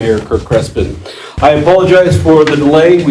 Mayor Kirk Crespin. I apologize for the delay.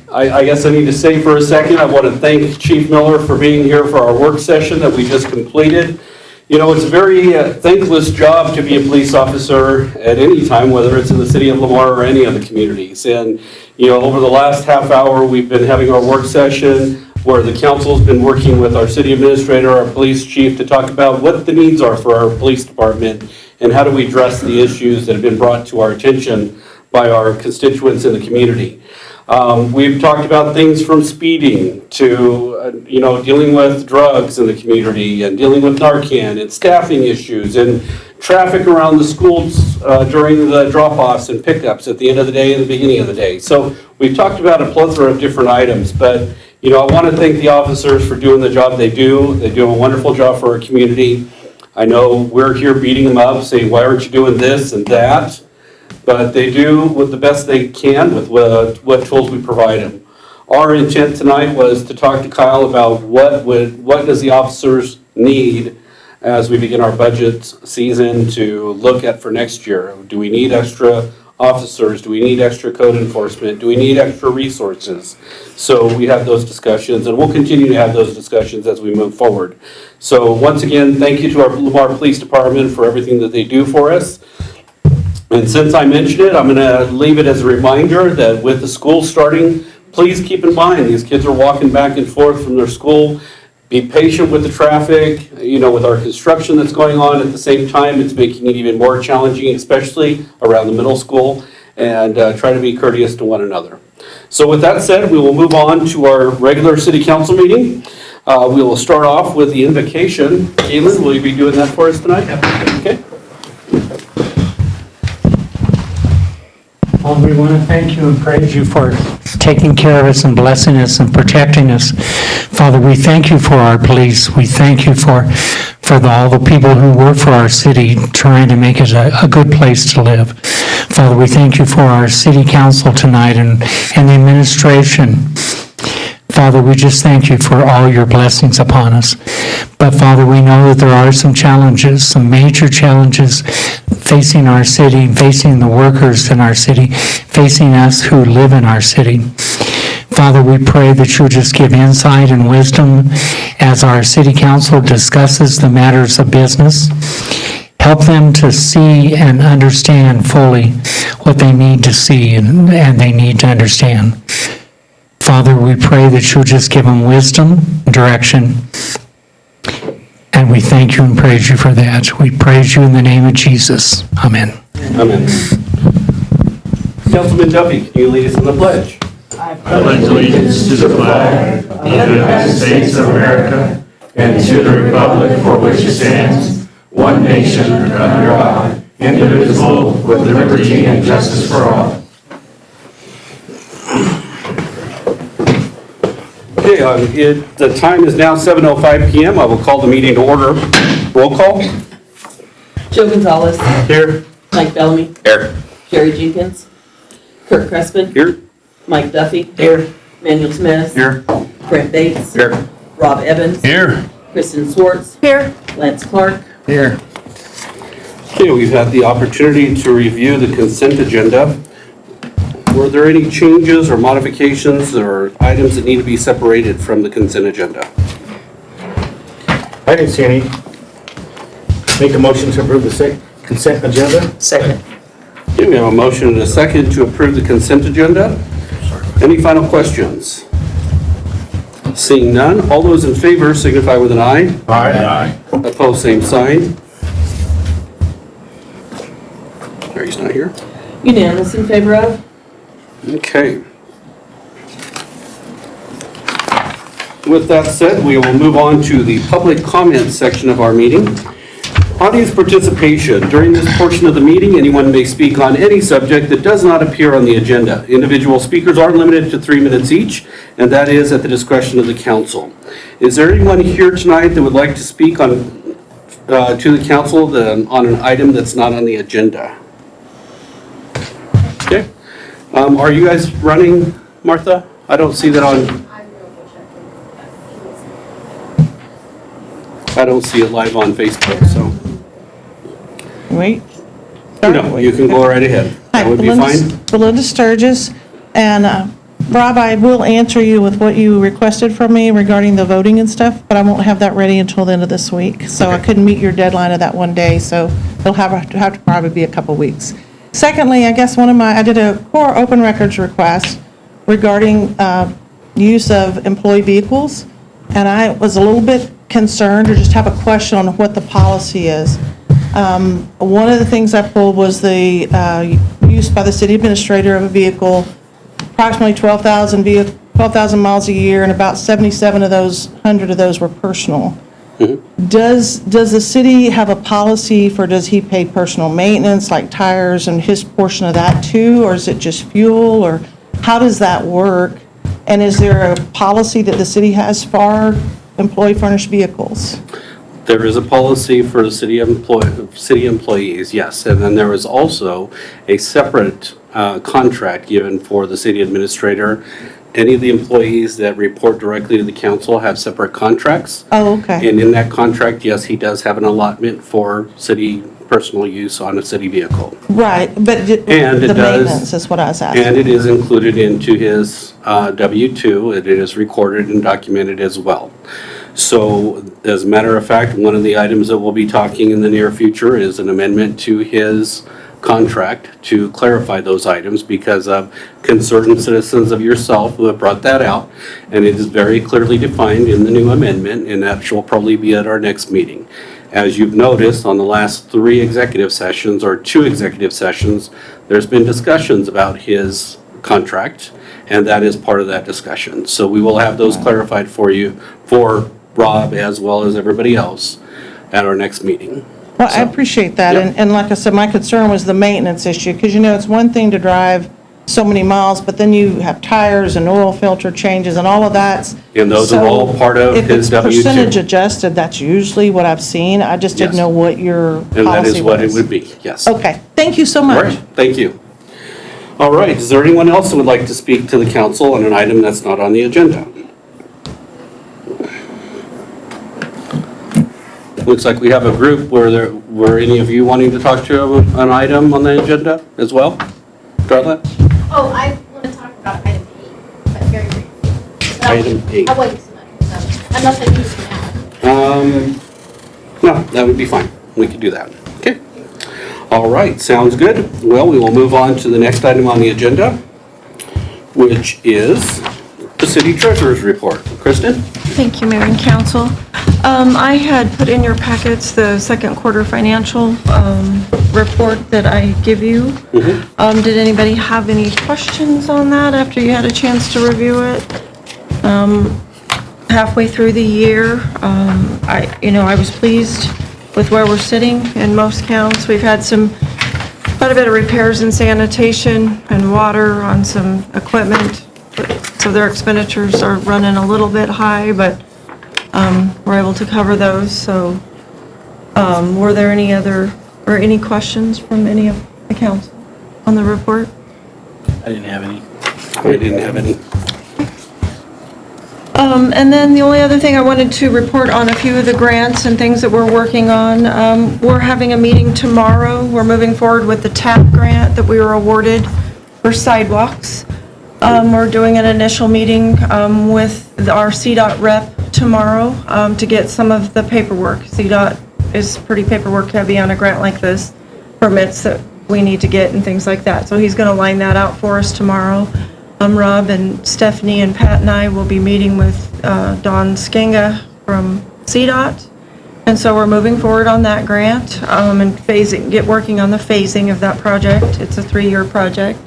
I guess I need to say for a second, I want to thank Chief Miller for being here for our work session that we just completed. You know, it's a very thankless job to be a police officer at any time, whether it's in the city of Lamar or any other communities. And, you know, over the last half hour, we've been having our work session where the council's been working with our city administrator, our police chief, to talk about what the needs are for our police department and how do we address the issues that have been brought to our attention by our constituents in the community. We've talked about things from speeding to, dealing with drugs in the community and dealing with Narcan and staffing issues and traffic around the schools during the drop-offs and pickups at the end of the day and the beginning of the day. So we've talked about a plethora of different items, but I want to thank the officers for doing the job they do. They do a wonderful job for our community. I know we're here beating them up, saying, why aren't you doing this and that? But they do with the best they can with what tools we provide them. Our intent tonight was to talk to Kyle about what does the officers need as we begin our budget season to look at for next year. Do we need extra officers? Do we need extra code enforcement? Do we need extra resources? So we have those discussions, and we'll continue to have those discussions as we move forward. So once again, thank you to our Lamar Police Department for everything that they do for us. And since I mentioned it, I'm going to leave it as a reminder that with the school starting, please keep in mind these kids are walking back and forth from their school. Be patient with the traffic, with our construction that's going on at the same time. It's making it even more challenging, especially around the middle school, and try to be courteous to one another. So with that said, we will move on to our regular city council meeting. We will start off with the invocation. Caitlin, will you be doing that for us tonight? Okay. Well, we want to thank you and praise you for taking care of us and blessing us and protecting us. Father, we thank you for our police. We thank you for all the people who work for our city trying to make it a good place to live. Father, we thank you for our city council tonight and the administration. Father, we just thank you for all your blessings upon us. But Father, we know that there are some challenges, some major challenges facing our city, facing the workers in our city, facing us who live in our city. Father, we pray that you'll just give insight and wisdom as our city council discusses the matters of business. Help them to see and understand fully what they need to see and they need to understand. Father, we pray that you'll just give them wisdom, direction, and we thank you and praise you for that. We praise you in the name of Jesus. Amen. Amen. Councilman Duffy, can you lead us in the pledge? I pledge allegiance to the flag of the United States of America and to the republic for which it stands, one nation under God, indivisible, with liberty and justice for all. Okay, the time is now 7:05 p.m. I will call the meeting to order. Roll call. Joe Gonzalez. Here. Mike Bellamy. Here. Jerry Jenkins. Kirk Crespin. Here. Mike Duffy. Here. Manuel Smith. Here. Brent Bates. Here. Rob Evans. Here. Kristen Swartz. Here. Lance Clark. Here. Okay, we've had the opportunity to review the consent agenda. Were there any changes or modifications or items that need to be separated from the consent agenda? I didn't see any. Make a motion to approve the consent agenda? Second. Okay, we have a motion and a second to approve the consent agenda. Any final questions? Seeing none, all those in favor signify with an aye. Aye. Opposed, same sign. Mary's not here. Unanimous in favor of. Okay. With that said, we will move on to the public comment section of our meeting. Audience participation. During this portion of the meeting, anyone may speak on any subject that does not appear on the agenda. Individual speakers are limited to 3 minutes each, and that is at the discretion of the council. Is there anyone here tonight that would like to speak on to the council on an item that's not on the agenda? Okay. Are you guys running, Martha? I don't see that on. I don't see it live on Facebook, so. Wait. No, you can go right ahead. That Hi, would be fine. Belinda Sturgis. And Rob, I will answer you with what you requested from me regarding the voting and stuff, but I won't have that ready until the end of this week. So I couldn't meet your deadline of that one day, so it'll have to probably be a couple weeks. Secondly, I guess I did a core open records request regarding use of employee vehicles, and I was a little bit concerned or just have a question on what the policy is. One of the things I pulled was the use by the city administrator of a vehicle, approximately 12,000 miles a year, and about 100 of those were personal. Does the city have a policy for, does he pay personal maintenance, like tires and his portion of that too, or is it just fuel, or how does that work? And is there a policy that the city has for employee furnished vehicles? There is a policy for the city employees, yes. And then there is also a separate contract given for the city administrator. Any of the employees that report directly to the council have separate contracts. Oh, okay. And in that contract, yes, he does have an allotment for city personal use on a city vehicle. Right, but And it the does- maintenance is what I was asking. And it is included into his W-2. It is recorded and documented as well. So as a matter of fact, one of the items that we'll be talking in the near future is an amendment to his contract to clarify those items because of concerned citizens of yourself who have brought that out. And it is very clearly defined in the new amendment, and that shall probably be at our next meeting. As you've noticed, on the last 3 executive sessions, or 2 executive sessions, there's been discussions about his contract, and that is part of that discussion. So we will have those clarified for you, for Rob as well as everybody else, at our next meeting. Well, I appreciate that, Yep. and like I said, my concern was the maintenance issue, because it's one thing to drive so many miles, but then you have tires and oil filter changes and all of that. And those are all part of his W-2. If it's percentage adjusted, that's usually what I've seen. I just didn't Yes. know what your policy was. And that is what it would be, yes. Okay, thank you so All much. right, thank you. All right, is there anyone else that would like to speak to the council on an item that's not on the agenda? Looks like we have a group were any of you wanting to talk to an item on the agenda as well? Darla? Oh, I want to talk about item 8, but very briefly. Item 8. I'll wait so much, unless I use it now. No, that would be fine. We could do that. Okay. All right, sounds good. Well, we will move on to the next item on the agenda, which is the city treasurer's report. Kristen? Thank you, Mayor and Council. I had put in your packets the second quarter financial report that I give you. Did anybody have any questions on that after you had a chance to review it? Halfway through the year, I was pleased with where we're sitting in most counts. We've had quite a bit of repairs and sanitation and water on some equipment, so their expenditures are running a little bit high, but we're able to cover those. So were there any questions from any of the council on the report? I didn't have any. I didn't have any. And then the only other thing I wanted to report on a few of the grants and things that we're working on. We're having a meeting tomorrow. We're moving forward with the TAP grant that we were awarded for sidewalks. We're doing an initial meeting with our CDOT rep tomorrow to get some of the paperwork. CDOT is pretty paperwork heavy on a grant like this, permits that we need to get and things like that. So he's going to line that out for us tomorrow. Rob and Stephanie and Pat and I will be meeting with Don Skenga from CDOT. And so we're moving forward on that grant and working on the phasing of that project. It's a 3-year project.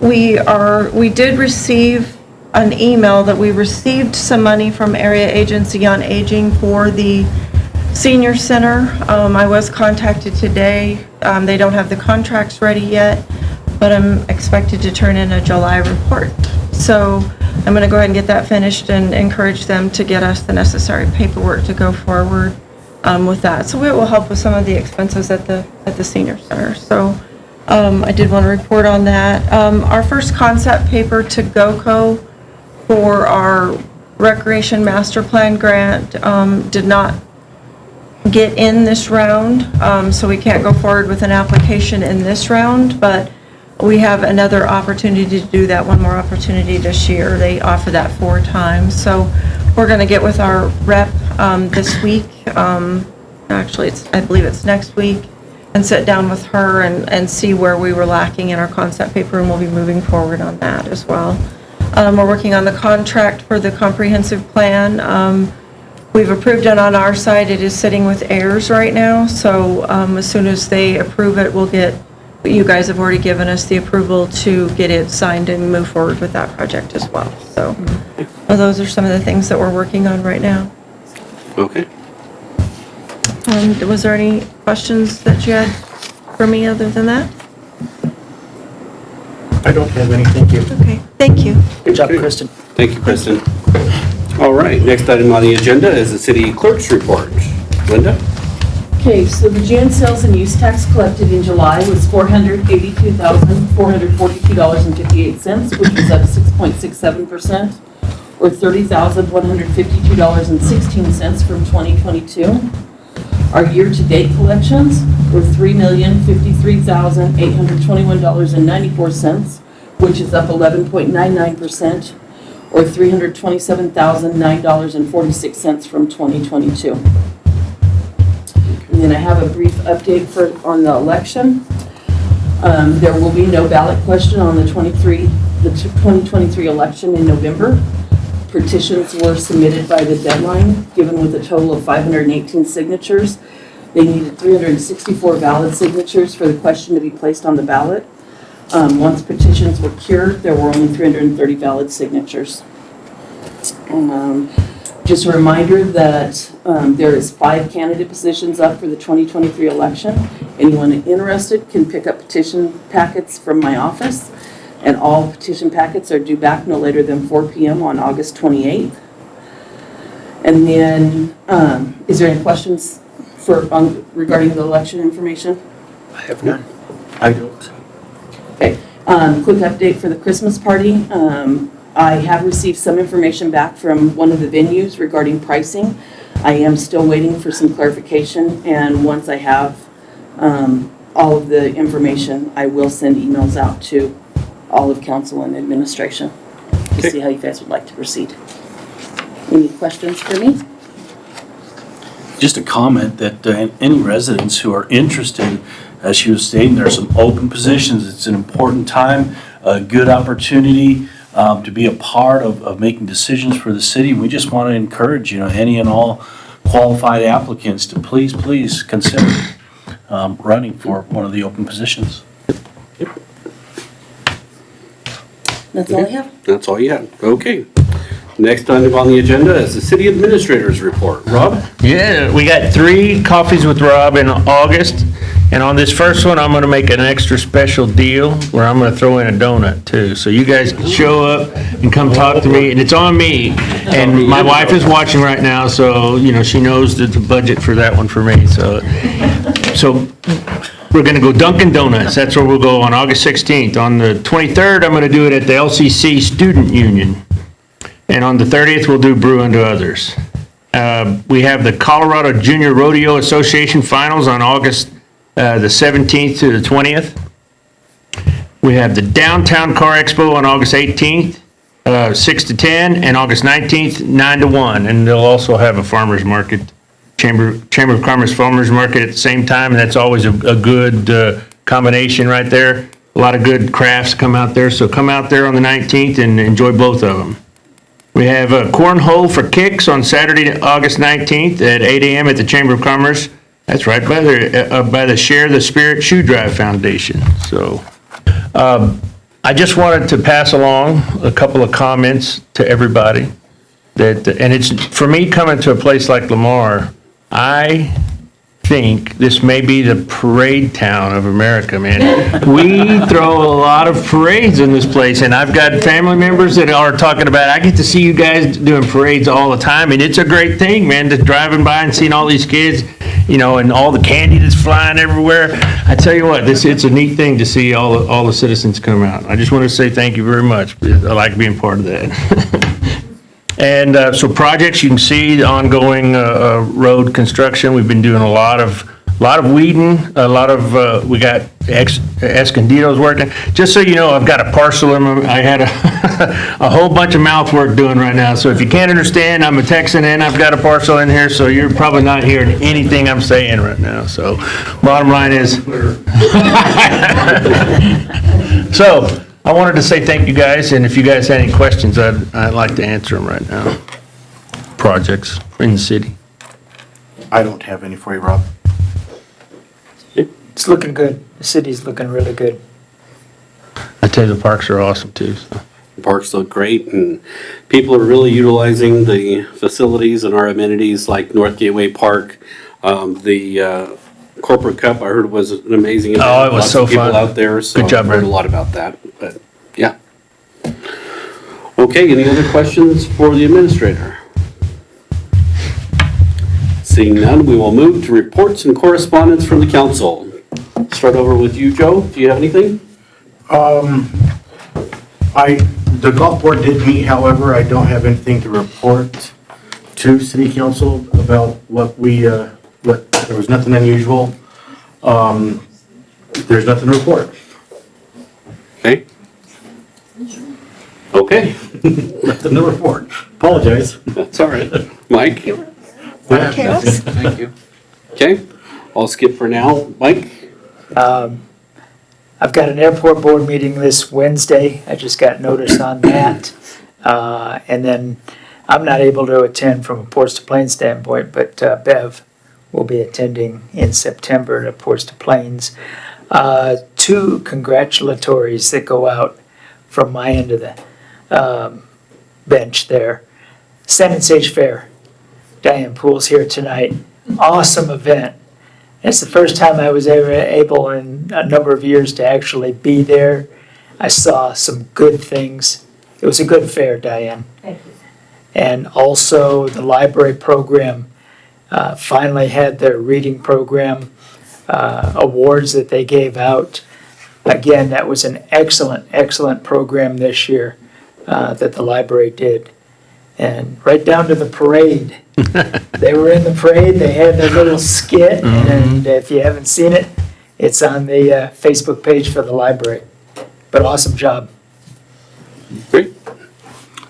We did receive an email that we received some money from Area Agency on Aging for the senior center. I was contacted today. They don't have the contracts ready yet, but I'm expected to turn in a July report. So I'm going to go ahead and get that finished and encourage them to get us the necessary paperwork to go forward with that. So it will help with some of the expenses at the senior center. So I did want to report on that. Our first concept paper to GOCO for our Recreation Master Plan grant did not get in this round, so we can't go forward with an application in this round, but we have another opportunity to do that, one more opportunity this year. They offer that 4 times. So we're going to get with our rep this week, actually, I believe it's next week, and sit down with her and see where we were lacking in our concept paper, and we'll be moving forward on that as well. We're working on the contract for the comprehensive plan. We've approved it on our side. It is sitting with AIRS right now, so as soon as they approve it, we'll get, you guys have already given us the approval to get it signed and move forward with that project as well. So well, those are some of the things that we're working on right now. Okay. Was there any questions that you had for me other than that? I don't have any, thank you. Okay, thank you. Good job, Kristen. Thank you, Kristen. All right, next item on the agenda is the city clerk's report. Linda? Okay, so the June sales and use tax collected in July was $482,442.58, which was up 6.67%, or $30,152.16 from 2022. Our year-to-date collections were $3,053,821.94, which is up 11.99%, or $327,009.46 from 2022. And then I have a brief update on the election. There will be no ballot question on the 2023 election in November. Petitions were submitted by the deadline, given with a total of 518 signatures. They needed 364 valid signatures for the question to be placed on the ballot. Once petitions were cured, there were only 330 valid signatures. Just a reminder that there is 5 candidate positions up for the 2023 election. Anyone interested can pick up petition packets from my office, and all petition packets are due back no later than 4 p.m. on August 28th. And then, is there any questions regarding the election information? I have none. I don't. Okay, quick update for the Christmas party. I have received some information back from one of the venues regarding pricing. I am still waiting for some clarification, and once I have all of the information, I will send emails out to all of council and administration to see how you guys would like to proceed. Any questions for me? Just a comment that any residents who are interested, as she was stating, there are some open positions. It's an important time, a good opportunity to be a part of making decisions for the city. We just want to encourage, any and all qualified applicants to please consider running for one of the open positions. That's all I have. That's all you have. Okay. Next item on the agenda is the city administrator's report. Rob? Yeah, we got 3 coffees with Rob in August, and on this first one, I'm gonna make an extra special deal where I'm gonna throw in a donut too. So you guys can show up and come talk to me, and it's on me. And my wife is watching right now, so, she knows the budget for that one for me, so we're gonna go Dunkin' Donuts, that's where we'll go on August 16th. On the 23rd, I'm gonna do it at the LCC Student Union. And on the 30th, we'll do Brew Unto Others. We have the Colorado Junior Rodeo Association Finals on August the 17th to the 20th. We have the Downtown Car Expo on August 18th, 6 to 10, and August 19th, 9 to 1. And they'll also have a farmer's market, Chamber of Commerce Farmer's Market at the same time, and that's always a good combination right there. A lot of good crafts come out there, so come out there on the 19th and enjoy both of them. We have a cornhole for kicks on Saturday, August 19th at 8 a.m. at the Chamber of Commerce. That's right, by the Share the Spirit Shoe Drive Foundation. So I just wanted to pass along a couple of comments to everybody. And it's, for me, coming to a place like Lamar, I think this may be the parade town of America, man. We throw a lot of parades in this place, and I've got family members that are talking about, I get to see you guys doing parades all the time, and it's a great thing, man, just driving by and seeing all these kids, and all the candy that's flying everywhere. I tell you what, it's a neat thing to see all the citizens come out. I just want to say thank you very much. I like being part of that. And so projects, you can see the ongoing road construction. We've been doing a lot of weeding, we got Escondido's working. Just so you know, I've got a parcel in I had a whole bunch of mouth work doing right now. So if you can't understand, I'm a Texan and I've got a parcel in here, so you're probably not hearing anything I'm saying right now. So bottom line is. So I wanted to say thank you guys, and if you guys had any questions, I'd like to answer them right now. Projects in the city. I don't have any for you, Rob. It's looking good. The city's looking really good. I tell you, the parks are awesome too, so. Parks look great, and people are really utilizing the facilities and our amenities like North Gateway Park. The Corporate Cup, I heard, was an amazing event. Oh, it was Lots so of people fun. out there, so Good job, I heard a Brad. lot about that, but, yeah. Okay, any other questions for the administrator? Seeing none, we will move to reports and correspondence from the council. Start over with you, Joe. Do you have anything? The golf board did meet, however, I don't have anything to report to city council about there was nothing unusual. There's nothing to report. Okay. Okay, Nothing to report. Apologize. that's all right. Mike? Chaos? Thank you. Okay, I'll skip for now. Mike? I've got an airport board meeting this Wednesday. I just got notice on that. And then I'm not able to attend from a Ports to Plains standpoint, but Bev will be attending in September to Ports to Plains. Two congratulatories that go out from my end of the bench there. Sand and Sage Fair. Diane Poole's here tonight. Awesome event. It's the first time I was ever able in a number of years to actually be there. I saw some good things. It was a good fair, Diane. Thank you. And also the library program finally had their reading program awards that they gave out. Again, that was an excellent, excellent program this year that the library did. And right down to the parade. They were in the parade, they had their little skit, and if you haven't seen it, it's on the Facebook page for the library. But awesome job. Great.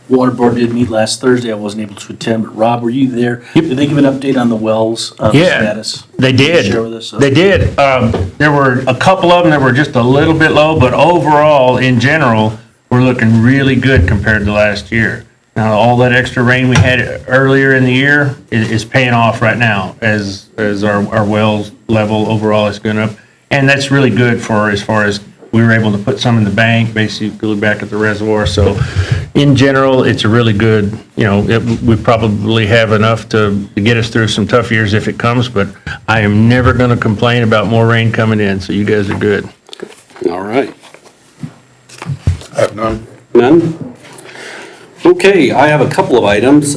Water Board did meet last Thursday. I wasn't able to attend, but Rob, were you there? Did they give an update on the wells Yeah, status? They did. Share with us? They did. There were a couple of them that were just a little bit low, but overall, in general, we're looking really good compared to last year. Now, all that extra rain we had earlier in the year is paying off right now as our wells level overall is going up. And that's really good for as far as we were able to put some in the bank, basically back at the reservoir. So in general, it's a really good, we probably have enough to get us through some tough years if it comes, but I am never going to complain about more rain coming in, so you guys are good. All right. I have none. None? Okay, I have a couple of items.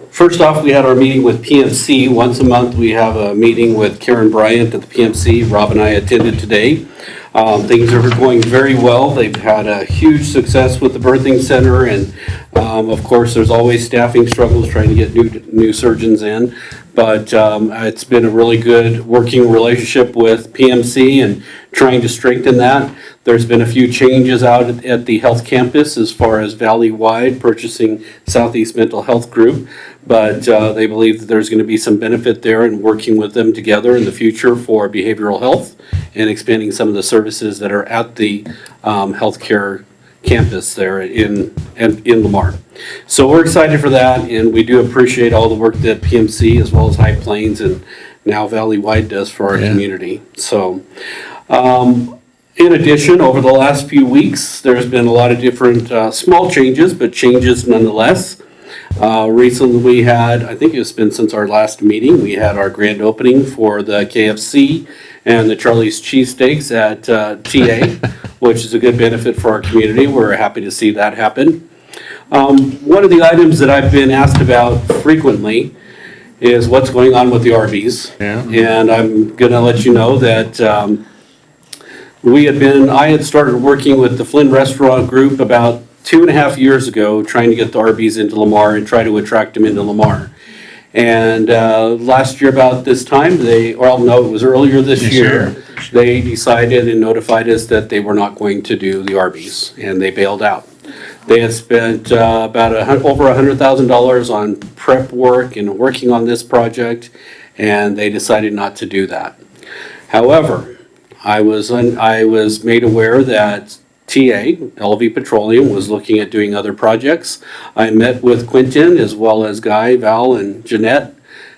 First off, we had our meeting with PMC. Once a month, we have a meeting with Karen Bryant at the PMC. Rob and I attended today. Things are going very well. They've had a huge success with the birthing center, and of course, there's always staffing struggles trying to get new surgeons in. But it's been a really good working relationship with PMC and trying to strengthen that. There's been a few changes out at the health campus as far as Valley-wide purchasing Southeast Mental Health Group. But they believe that there's going to be some benefit there in working with them together in the future for behavioral health and expanding some of the services that are at the healthcare campus there in Lamar. So we're excited for that, and we do appreciate all the work that PMC as well as High Plains and now Valley-wide does for our community. So in addition, over the last few weeks, there's been a lot of different small changes, but changes nonetheless. Recently we had, I think it's been since our last meeting, we had our grand opening for the KFC and the Charlie's Cheesesteaks at TA, which is a good benefit for our community. We're happy to see that happen. One of the items that I've been asked about frequently is what's going on with the RVs. Yeah. And I'm gonna let you know that I had started working with the Flynn Restaurant Group about 2.5 years ago trying to get the Arby's into Lamar and try to attract them into Lamar. And last year about this time, it was earlier this year, they decided and notified us that they were not going to do the Arby's, and they bailed out. They had spent about over $100,000 on prep work and working on this project, and they decided not to do that. However, I was made aware that TA, LV Petroleum, was looking at doing other projects. I met with Quentin as well as Guy, Val, and Jeanette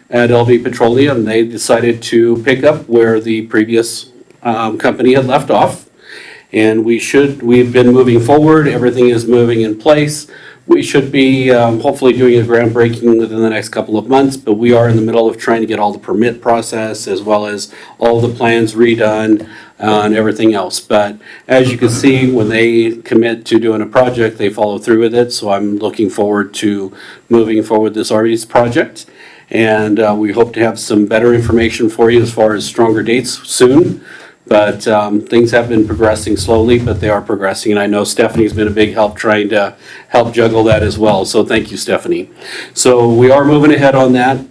at LV Petroleum. They decided to pick up where the previous company had left off. And we've been moving forward. Everything is moving in place. We should be hopefully doing a groundbreaking within the next couple of months, but we are in the middle of trying to get all the permit process as well as all the plans redone and everything else. But as you can see, when they commit to doing a project, they follow through with it. So I'm looking forward to moving forward this Arby's project. And we hope to have some better information for you as far as stronger dates soon. But things have been progressing slowly, but they are progressing. And I know Stephanie's been a big help trying to help juggle that as well. So thank you, Stephanie. So we are moving ahead on that.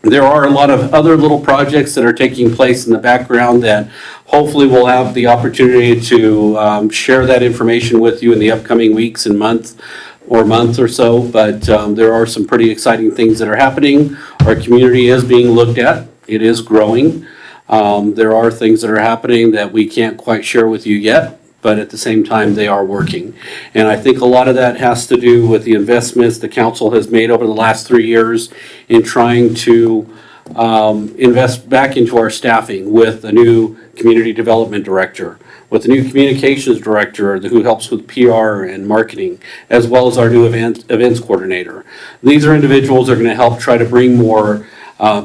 There are a lot of other little projects that are taking place in the background that hopefully we'll have the opportunity to share that information with you in the upcoming weeks and month or so. But there are some pretty exciting things that are happening. Our community is being looked at. It is growing. There are things that are happening that we can't quite share with you yet, but at the same time, they are working. And I think a lot of that has to do with the investments the council has made over the last 3 years in trying to invest back into our staffing with a new community development director, with a new communications director who helps with PR and marketing, as well as our new events coordinator. These are individuals that are going to help try to bring more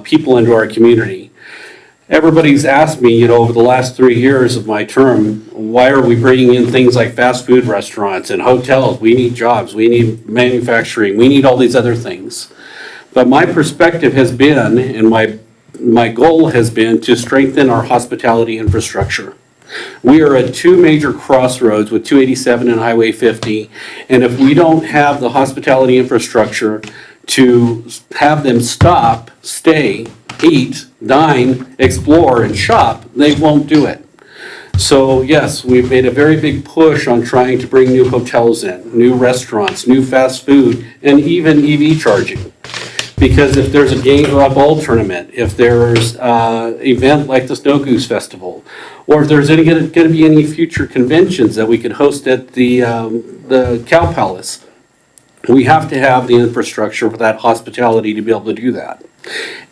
people into our community. Everybody's asked me, over the last 3 years of my term, why are we bringing in things like fast food restaurants and hotels? We need jobs, we need manufacturing, we need all these other things. But my perspective has been, and my goal has been to strengthen our hospitality infrastructure. We are at two major crossroads with 287 and Highway 50, and if we don't have the hospitality infrastructure to have them stop, stay, eat, dine, explore, and shop, they won't do it. So yes, we've made a very big push on trying to bring new hotels in, new restaurants, new fast food, and even EV charging. Because if there's a game or a ball tournament, if there's an event like the Snow Goose Festival, or if there's going to be any future conventions that we could host at the Cow Palace, we have to have the infrastructure for that hospitality to be able to do that.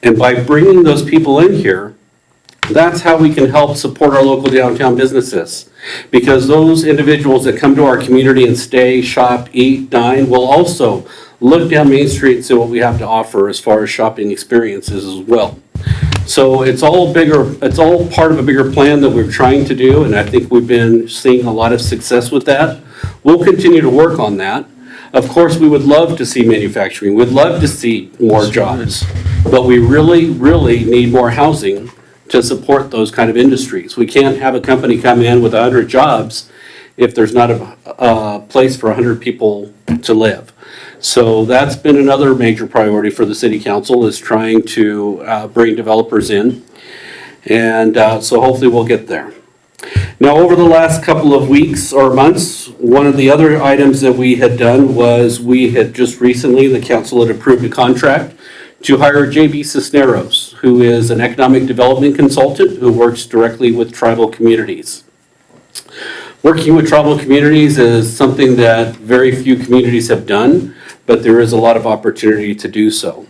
And by bringing those people in here, that's how we can help support our local downtown businesses. Because those individuals that come to our community and stay, shop, eat, dine, will also look down Main Street and see what we have to offer as far as shopping experiences as well. So it's all part of a bigger plan that we're trying to do, and I think we've been seeing a lot of success with that. We'll continue to work on that. Of course, we would love to see manufacturing. We'd love to see more jobs. But we really, really need more housing to support those kind of industries. We can't have a company come in with 100 jobs if there's not a place for 100 people to live. So that's been another major priority for the city council, is trying to bring developers in. And so hopefully we'll get there. Now, over the last couple of weeks or months, one of the other items that we had done was we had just recently, the council had approved a contract to hire J.B. Cisneros, who is an economic development consultant who works directly with tribal communities. Working with tribal communities is something that very few communities have done, but there is a lot of opportunity to do so.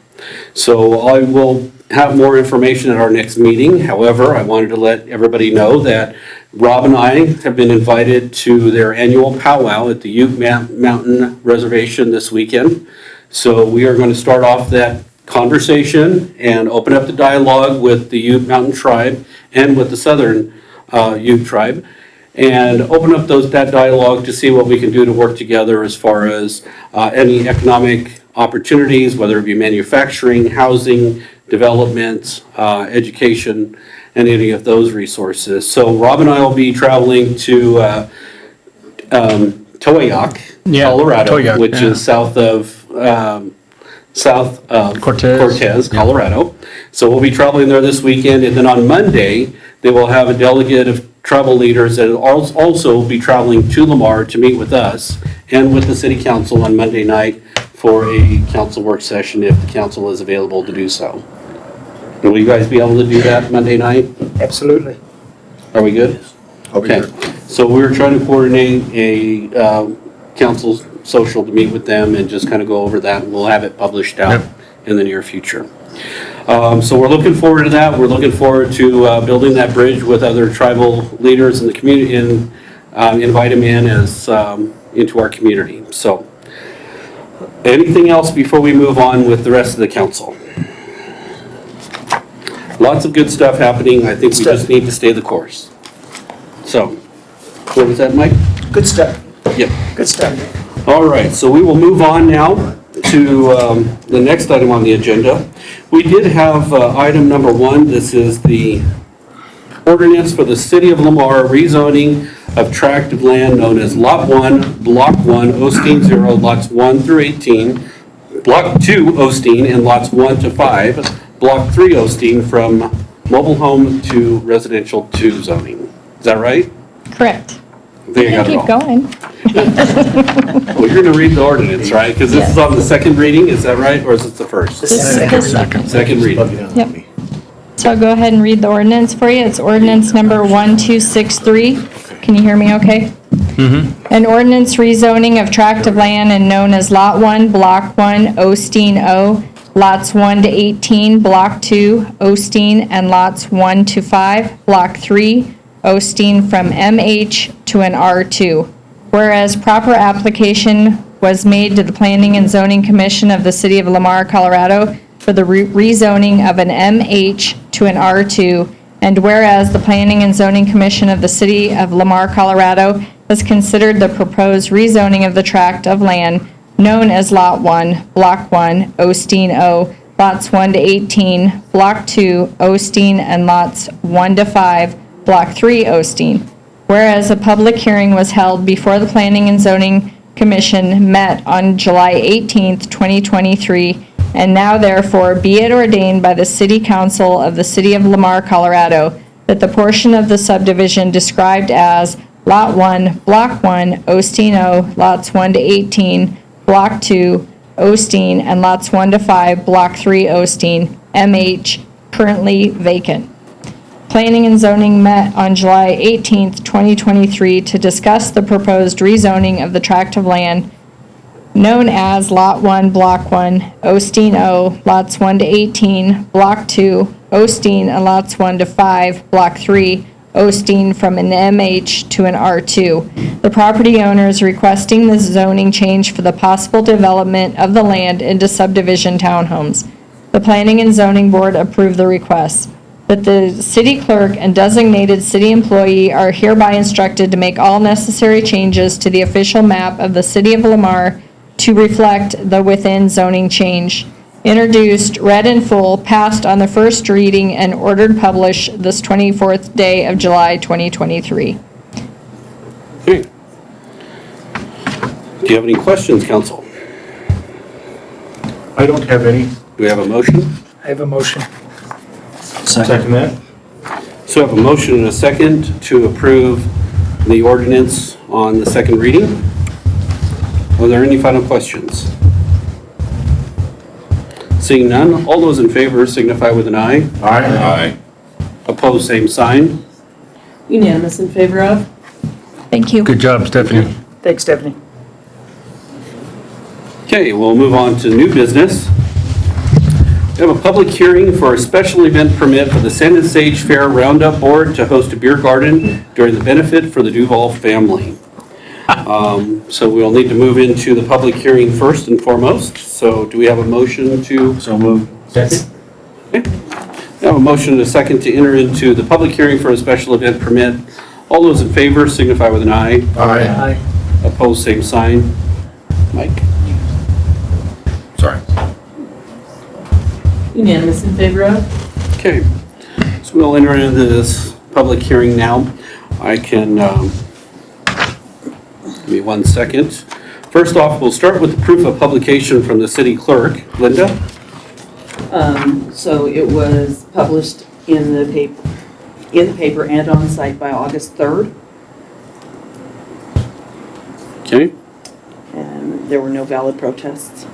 So I will have more information at our next meeting. However, I wanted to let everybody know that Rob and I have been invited to their annual powwow at the Ute Mountain Reservation this weekend. So we are going to start off that conversation and open up the dialogue with the Ute Mountain Tribe and with the Southern Ute Tribe, and open up that dialogue to see what we can do to work together as far as any economic opportunities, whether it be manufacturing, housing, development, education, and any of those resources. So Rob and I will be traveling to Towaoc Colorado, Toyac, which yeah. is south of Cortez. Cortez, Colorado. So we'll be traveling there this weekend, and then on Monday, they will have a delegate of tribal leaders that will also be traveling to Lamar to meet with us and with the city council on Monday night for a council work session if the council is available to do so. Will you guys be able to do that Monday night? Absolutely. Are we good? Okay. So we're trying to coordinate a council social to meet with them and just kind of go over that, and we'll have it published out in the near future. So we're looking forward to that. We're looking forward to building that bridge with other tribal leaders in the community and invite them in as into our community. So anything else before we move on with the rest of the council? Lots of good stuff happening. I think we just need to stay the course. So, what was that, Mike? Good stuff. Yep. Good stuff. All right, so we will move on now to the next item on the agenda. We did have item number 1. This is the ordinance for the City of Lamar rezoning of tract of land known as Lot 1, Block 1, Osteen 0, lots 1 through 18, Block 2, Osteen, and lots 1 to 5, Block 3, Osteen, from mobile home to residential 2 zoning. Is that right? Correct. There you got it Keep all. going. Well, you're going to read the ordinance, right? Because this is on the second reading, is that right? Or is it the first? This is the second. Second reading. Yep. So I'll go ahead and read the ordinance for you. It's ordinance number 1263. Can you hear me okay? An ordinance rezoning of tract of land and known as Lot 1, Block 1, Osteen O, lots 1 to 18, Block 2, Osteen, and lots 1 to 5, Block 3, Osteen, from MH to an R2. Whereas proper application was made to the Planning and Zoning Commission of the City of Lamar, Colorado for the rezoning of an MH to an R2, and whereas the Planning and Zoning Commission of the City of Lamar, Colorado has considered the proposed rezoning of the tract of land known as Lot 1, Block 1, Osteen O, lots 1 to 18, Block 2, Osteen, and lots 1 to 5, Block 3, Osteen. Whereas a public hearing was held before the Planning and Zoning Commission met on July 18th, 2023, and now therefore be it ordained by the City Council of the City of Lamar, Colorado, that the portion of the subdivision described as Lot 1, Block 1, Osteen O, lots 1 to 18, Block 2, Osteen, and lots 1 to 5, Block 3, Osteen, MH, currently vacant. Planning and Zoning met on July 18th, 2023 to discuss the proposed rezoning of the tract of land known as Lot 1, Block 1, Osteen O, lots 1 to 18, Block 2, Osteen, and lots 1 to 5, Block 3, Osteen, from an MH to an R2. The property owner is requesting the zoning change for the possible development of the land into subdivision townhomes. The Planning and Zoning Board approved the request. That the city clerk and designated city employee are hereby instructed to make all necessary changes to the official map of the City of Lamar to reflect the within zoning change. Introduced, read in full, passed on the first reading, and ordered published this 24th day of July, 2023. Okay. Do you have any questions, council? I don't have any. Do we have a motion? I have a motion. Second that. So I have a motion and a second to approve the ordinance on the second reading. Are there any final questions? Seeing none, all those in favor signify with an eye. Aye. Opposed, same sign. Unanimous in favor of? Thank you. Good job, Stephanie. Thanks, Stephanie. Okay, we'll move on to new business. We have a public hearing for a special event permit for the Sand and Sage Fair Roundup Board to host a beer garden during the benefit for the Duval family. So we'll need to move into the public hearing first and foremost. So do we have a motion to? So move. Second. We have a motion and a second to enter into the public hearing for a special event permit. All those in favor signify with an eye. Aye. Opposed, same sign. Mike? Sorry. Unanimous in favor of? Okay, so we'll enter into this public hearing now. I can, give me 1 second. First off, we'll start with the proof of publication from the city clerk. Linda? So it was published in the paper and on site by August 3rd, Okay. and there were no valid protests.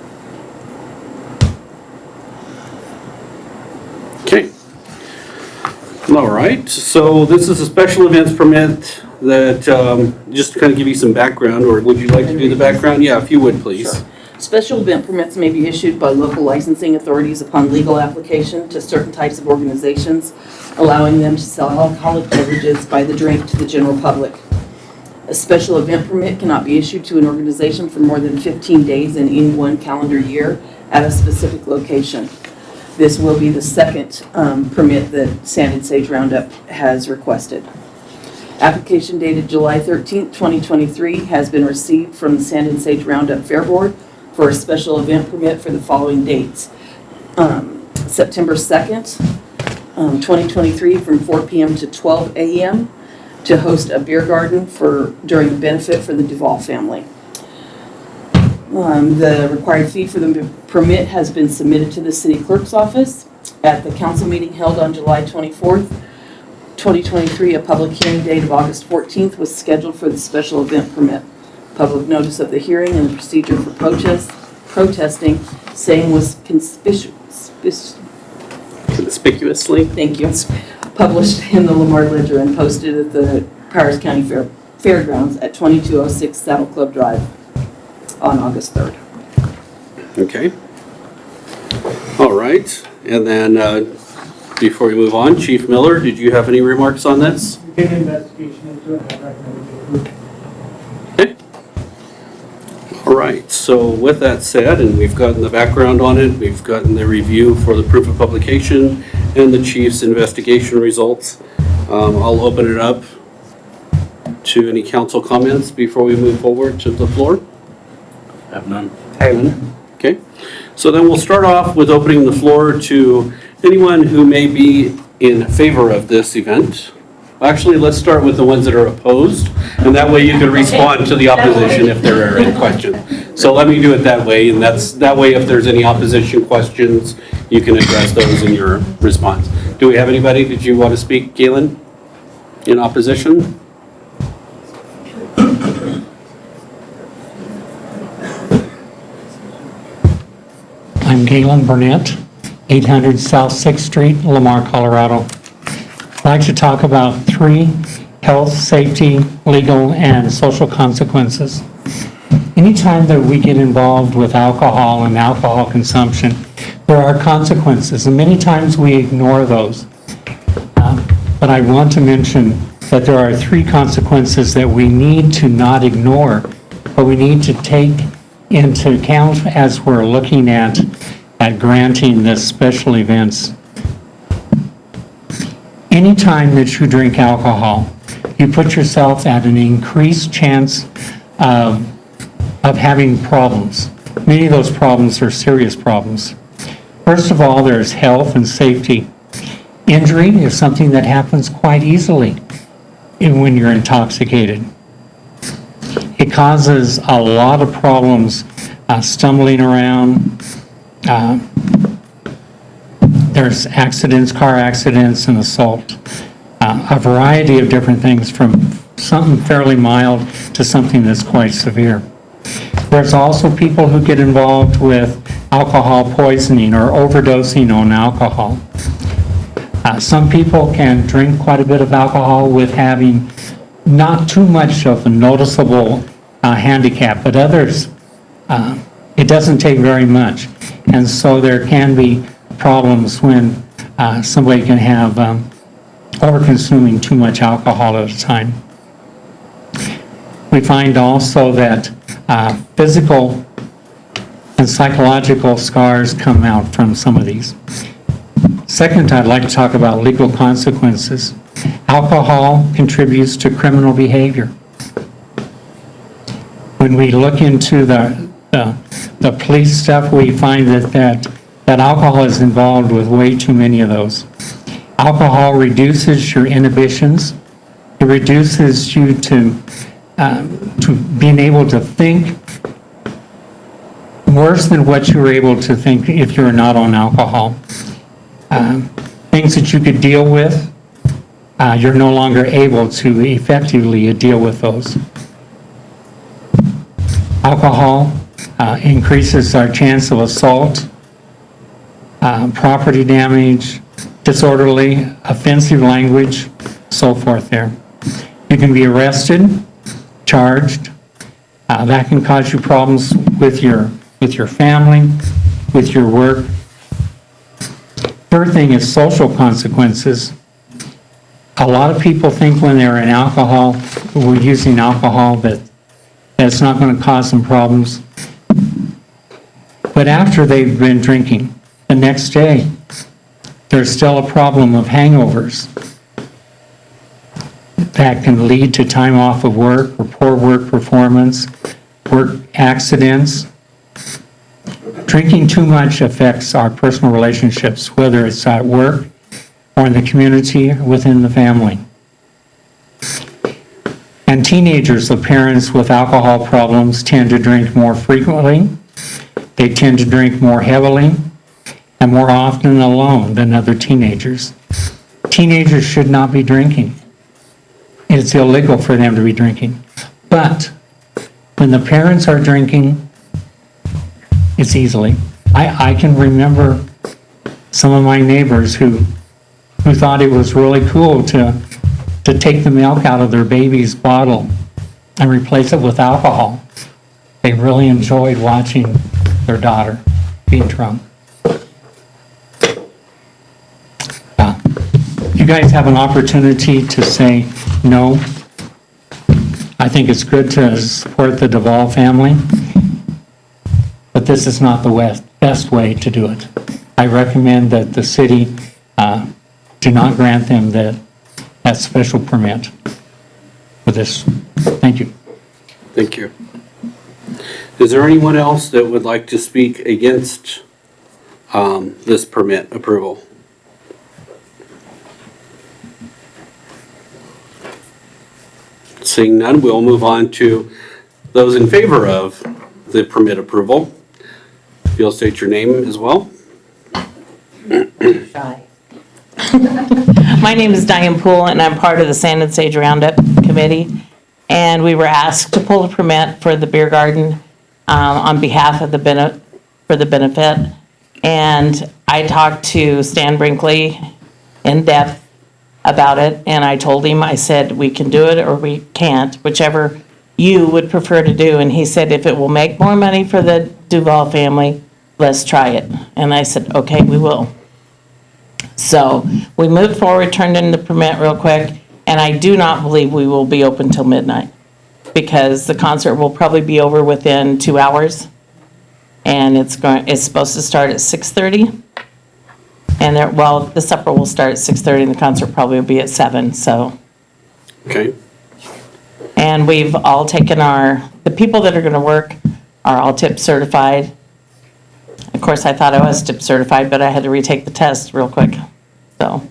Okay. All right, so this is a special events permit that, just to kind of give you some background, or would you like to do the background? Yeah, if you would, please. Sure. Special event permits may be issued by local licensing authorities upon legal application to certain types of organizations, allowing them to sell alcoholic beverages by the drink to the general public. A special event permit cannot be issued to an organization for more than 15 days in any one calendar year at a specific location. This will be the second permit that Sand and Sage Roundup has requested. Application dated July 13th, 2023 has been received from the Sand and Sage Roundup Fair Board for a special event permit for the following dates. September 2nd, 2023 from 4 p.m. to 12 a.m. to host a beer garden during a benefit for the Duvall family. The required fee for the permit has been submitted to the city clerk's office. At the council meeting held on July 24th, 2023, a public hearing date of August 14th was scheduled for the special event permit. Public notice of the hearing and the procedure for protesting, same was Conspicuously. thank you, published in the Lamar Ledger and posted at the Powers County Fairgrounds at 2206 Saddle Club Drive on August 3rd. Okay. All right, and then, before we move on, Chief Miller, did you have any remarks on this? Did an investigation into it, I recommend it. Okay. All right, so with that said, and we've gotten the background on it, we've gotten the review for the proof of publication and the chief's investigation results. I'll open it up to any council comments before we move forward to the floor. Have none. Okay, so then we'll start off with opening the floor to anyone who may be in favor of this event. Actually, let's start with the ones that are opposed, and that way you can respond to the opposition if there are any questions. So let me do it that way, and that way if there's any opposition questions, you can address those in your response. Do we have anybody? Did you want to speak, Galen, in opposition? I'm Galen Burnett, 800 South 6th Street, Lamar, Colorado. I'd like to talk about 3 health, safety, legal, and social consequences. Anytime that we get involved with alcohol and alcohol consumption, there are consequences, and many times we ignore those. But I want to mention that there are 3 consequences that we need to not ignore, but we need to take into account as we're looking at granting this special events. Anytime that you drink alcohol, you put yourself at an increased chance of having problems. Many of those problems are serious problems. First of all, there's health and safety. Injury is something that happens quite easily when you're intoxicated. It causes a lot of problems, stumbling around. There's accidents, car accidents, and assault. A variety of different things, from something fairly mild to something that's quite severe. There's also people who get involved with alcohol poisoning or overdosing on alcohol. Some people can drink quite a bit of alcohol with having not too much of a noticeable handicap, but others, it doesn't take very much. And so there can be problems when somebody can have over-consuming too much alcohol at a time. We find also that physical and psychological scars come out from some of these. Second, I'd like to talk about legal consequences. Alcohol contributes to criminal behavior. When we look into the police stuff, we find that alcohol is involved with way too many of those. Alcohol reduces your inhibitions. It reduces you to being able to think worse than what you were able to think if you were not on alcohol. Things that you could deal with, you're no longer able to effectively deal with those. Alcohol increases our chance of assault, property damage, disorderly, offensive language, so forth there. You can be arrested, charged. That can cause you problems with your family, with your work. Third thing is social consequences. A lot of people think when they're in alcohol, we're using alcohol, that it's not going to cause them problems. But after they've been drinking, the next day, there's still a problem of hangovers that can lead to time off of work or poor work performance, work accidents. Drinking too much affects our personal relationships, whether it's at work or in the community, or within the family. And teenagers of parents with alcohol problems tend to drink more frequently. They tend to drink more heavily and more often alone than other teenagers. Teenagers should not be drinking. It's illegal for them to be drinking. But when the parents are drinking, it's easily. I can remember some of my neighbors who thought it was really cool to take the milk out of their baby's bottle and replace it with alcohol. They really enjoyed watching their daughter being drunk. You guys have an opportunity to say no. I think it's good to support the Duvall family, but this is not the best way to do it. I recommend that the city do not grant them that special permit for this. Thank you. Thank you. Is there anyone else that would like to speak against this permit approval? Seeing none, we'll move on to those in favor of the permit approval. If you'll state your name as well. My name is Diane Poole, and I'm part of the Sand and Sage Roundup Committee. And we were asked to pull a permit for the beer garden on behalf of for the benefit. And I talked to Stan Brinkley in depth about it, and I told him, I said, we can do it or we can't, whichever you would prefer to do. And he said, if it will make more money for the Duvall family, let's try it. And I said, okay, we will. So we moved forward, turned in the permit real quick, and I do not believe we will be open till midnight because the concert will probably be over within 2 hours. And it's supposed to start at 6:30. And the supper will start at 6:30 and the concert probably will be at 7, so. Okay. And we've all taken the people that are gonna work are all tip certified. Of course, I thought I was tip certified, but I had to retake the test real quick, so.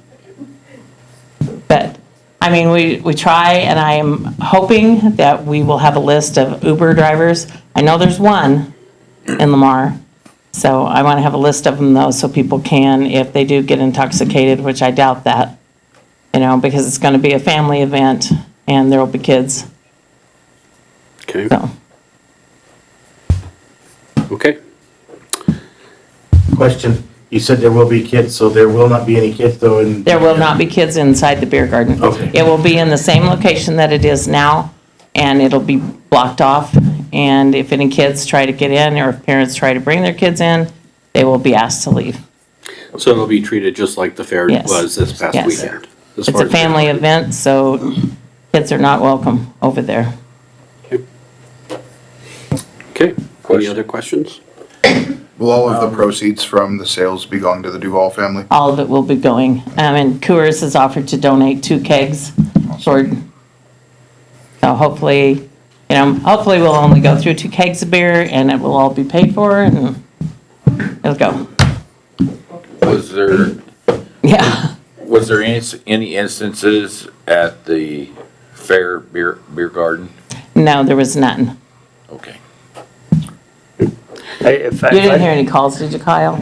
But, I mean, we try, and I am hoping that we will have a list of Uber drivers. I know there's one in Lamar. So I want to have a list of them though, so people can, if they do get intoxicated, which I doubt that, because it's going to be a family event and there will be kids. Okay. So, Okay. Question, you said there will be kids, so there will not be any kids though in? there will not be kids inside the beer garden. Okay. It will be in the same location that it is now, and it'll be blocked off. And if any kids try to get in, or if parents try to bring their kids in, they will be asked to leave. So it'll be treated just like the fair Yes. was this past Yes. weekend? as It's far a as- family event, so kids are not welcome over there. Okay, any other questions? Will all of the proceeds from the sales be going to the Duvall family? All of it will be going. And Coors has offered to donate 2 kegs toward, so hopefully we'll only go through 2 kegs of beer and it will all be paid for and it'll go. Was there any instances at the fair beer garden? No, there was none. Okay. You You didn't hear any calls, did you, Kyle?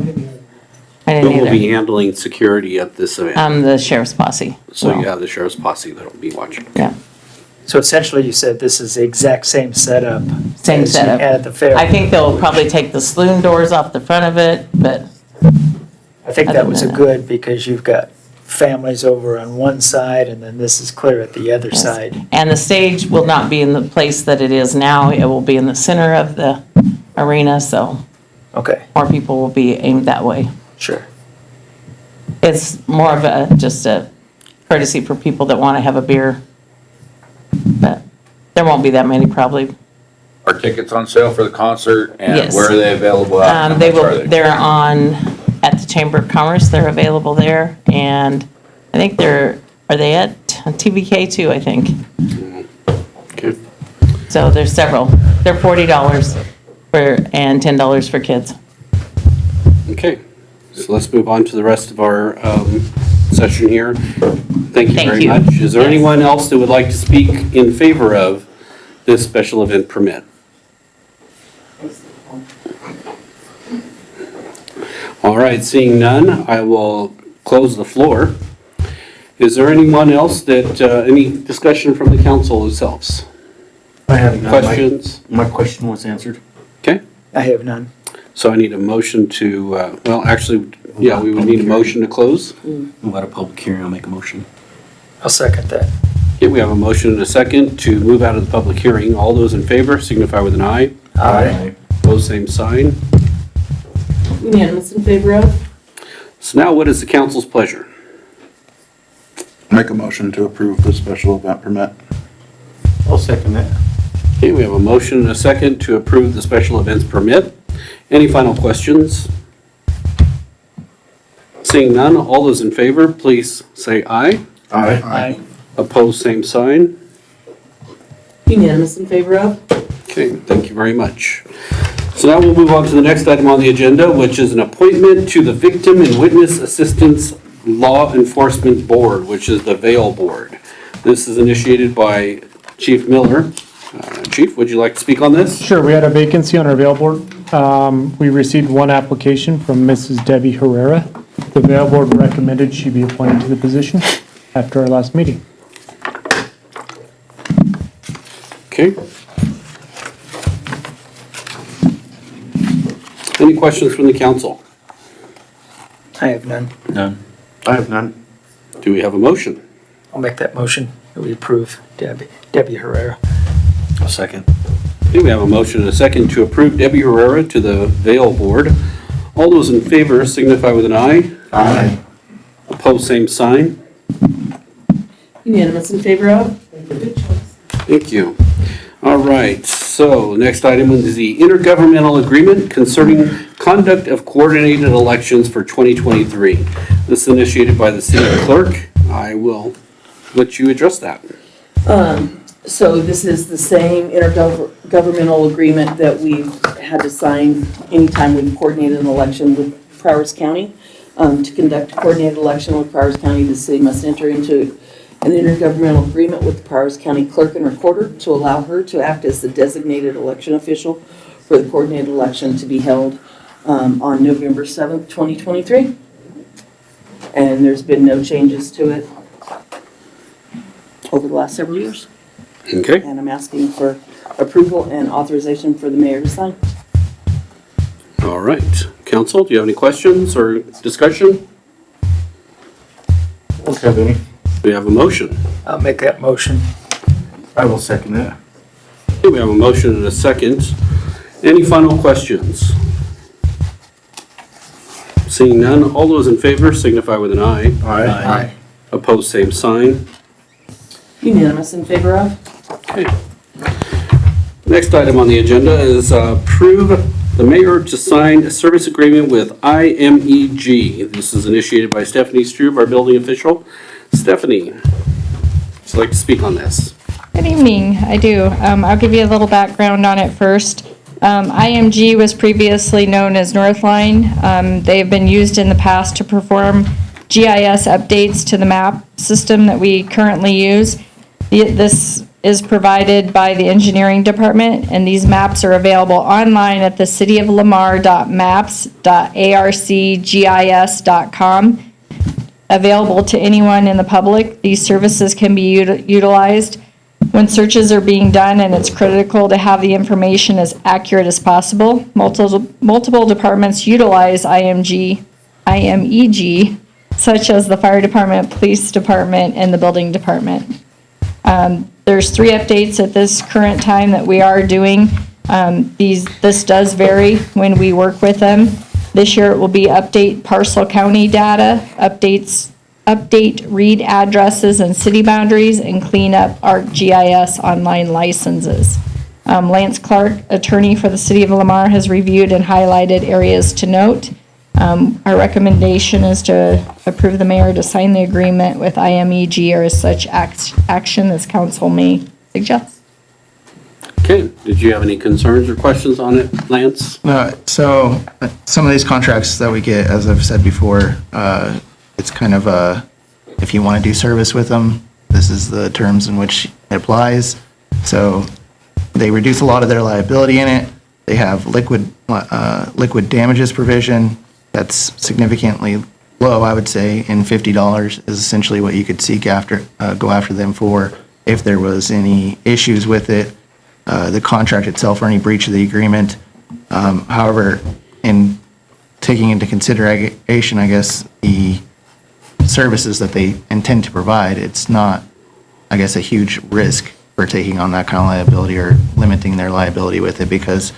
I Who didn't will be either. handling security at this event? The sheriff's posse. So you have the sheriff's posse that'll be watching. Yeah, So essentially, you said this is the exact same setup. same as you setup. had at the fair. I think they'll probably take the saloon doors off the front of it, but I think other that was a than that. good, because you've got families over on one side, and then this is clear at the other side. And the stage will not be in the place that it is now. It will be in the center of the arena, so Okay, more people will be aimed that way. sure. It's more of just a courtesy for people that want to have a beer. But there won't be that many probably. Are tickets on sale for the concert? And Yes. where are they available at? How They much are will, they're on, at the Chamber of Commerce, they're available there. And I think are they at TVK too, I think? Okay. So there's several. They're $40 and $10 for kids. Okay, so let's move on to the rest of our session here. Thank you Thank very you. much. Is there Yes. anyone else that would like to speak in favor of this special event permit? All right, seeing none, I will close the floor. Is there anyone else that, any discussion from the council themselves? I have none. Questions? My question was answered. Okay, I have none. so I need a motion to, well, actually, yeah, we would need a motion to close. Move out of public hearing, I'll make a motion. I'll second that. Okay, we have a motion and a second to move out of the public hearing. All those in favor signify with an aye. Aye. Opposed, same sign. Unanimous in favor of? So now what is the council's pleasure? Make a motion to approve the special event permit. I'll second that. Okay, we have a motion and a second to approve the special events permit. Any final questions? Seeing none, all those in favor, please say aye. Aye. Opposed, same sign. Unanimous in favor of? Okay, thank you very much. So now we'll move on to the next item on the agenda, which is an appointment to the Victim and Witness Assistance Law Enforcement Board, which is the VAIL Board. This is initiated by Chief Miller. Chief, would you like to speak on this? Sure, we had a vacancy on our Vail Board. We received one application from Mrs. Debbie Herrera. The Vail Board recommended she be appointed to the position after our last meeting. Okay. Any questions from the council? I have none. None. I have none. Do we have a motion? I'll make that motion that we approve Debbie Herrera. I'll second. Okay, we have a motion and a second to approve Debbie Herrera to the VAIL Board. All those in favor signify with an aye. Aye. Opposed, same sign. Unanimous in favor of? Thank you. All right, so next item is the intergovernmental agreement concerning conduct of coordinated elections for 2023. This is initiated by the city clerk. I will let you address that. So this is the same intergovernmental agreement that we've had to sign anytime we've coordinated an election with Prowers County. To conduct a coordinated election with Prowers County, the city must enter into an intergovernmental agreement with the Prowers County Clerk and Recorder to allow her to act as the designated election official for the coordinated election to be held on November 7th, 2023. And there's been no changes to it over the last several years. Okay, And I'm asking for approval and authorization for the mayor to sign. all right. Council, do you have any questions or discussion? Don't have any. We have a motion. I'll make that motion. I will second that. Okay, we have a motion and a second. Any final questions? Seeing none, all those in favor signify with an aye. Aye. Opposed, same sign. Unanimous in favor of? Okay. Next item on the agenda is approve the mayor to sign a service agreement with IMEG. This is initiated by Stephanie Strube, our building official. Stephanie, would you like to speak on this? Good evening, I do. I'll give you a little background on it first. IMG was previously known as Northline. They have been used in the past to perform GIS updates to the map system that we currently use. This is provided by the engineering department, and these maps are available online at the cityoflamar.maps.arcgis.com. Available to anyone in the public. These services can be utilized when searches are being done, and it's critical to have the information as accurate as possible. Multiple departments utilize IMEG, such as the fire department, police department, and the building department. There's 3 updates at this current time that we are doing. This does vary when we work with them. This year it will be update parcel county data, update read addresses and city boundaries, and clean up ArcGIS online licenses. Lance Clark, attorney for the city of Lamar, has reviewed and highlighted areas to note. Our recommendation is to approve the mayor to sign the agreement with IMEG or as such action as council may suggest. Okay, did you have any concerns or questions on it, Lance? So some of these contracts that we get, as I've said before, it's kind of if you want to do service with them, this is the terms in which it applies. So they reduce a lot of their liability in it. They have liquid damages provision that's significantly low, I would say, and $50 is essentially what you could go after them for if there was any issues with it, the contract itself, or any breach of the agreement. However, in taking into consideration, I guess, the services that they intend to provide, it's not, I guess, a huge risk for taking on that kind of liability or limiting their liability with it, because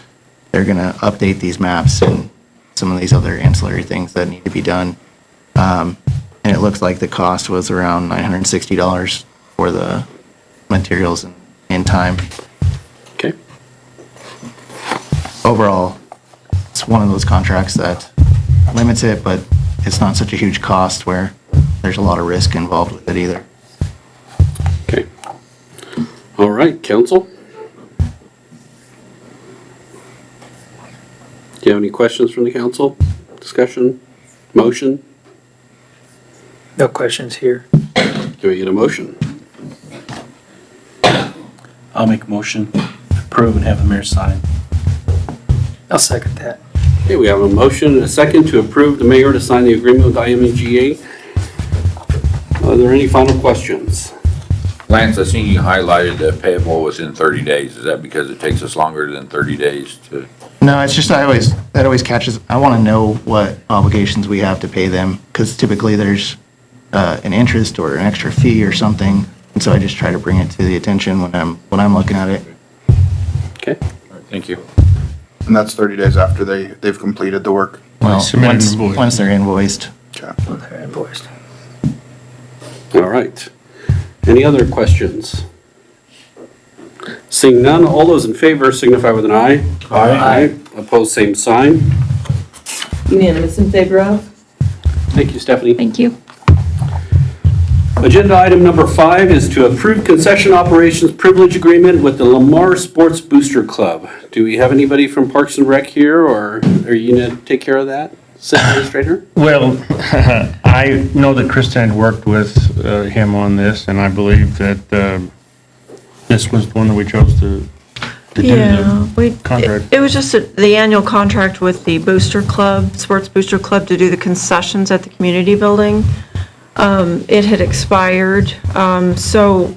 they're going to update these maps and some of these other ancillary things that need to be done. And it looks like the cost was around $960 for the materials and time. Okay. Overall, it's one of those contracts that limits it, but it's not such a huge cost where there's a lot of risk involved with it either. Okay. All right, council? Do you have any questions from the council? Discussion? Motion? No questions here. Do we get a motion? I'll make a motion, approve and have the mayor sign. I'll second that. Okay, we have a motion and a second to approve the mayor to sign the agreement with IMEGA. Are there any final questions? Lance, I seen you highlighted that payable was in 30 days. Is that because it takes us longer than 30 days to? No, it's just that always catches, I want to know what obligations we have to pay them, because typically there's an interest or an extra fee or something, and so I just try to bring it to the attention when I'm looking at it. Okay. All right, thank you. And that's 30 days after they've completed the work. Well, Submit an invoice. once they're invoiced. Okay. They're invoiced. All right. Any other questions? Seeing none, all those in favor signify with an aye. Aye. Opposed, same sign. Unanimous in favor of? Thank you, Stephanie. Thank you. Agenda item number 5 is to approve concession operations privilege agreement with the Lamar Sports Booster Club. Do we have anybody from Parks and Rec here, or are you going to take care of that, City Administrator? Well, I know that Kristen had worked with him on this, and I believe that this was the one that we chose to do the contract. It was just the annual contract with the Booster Club, Sports Booster Club, to do the concessions at the community building. It had expired, so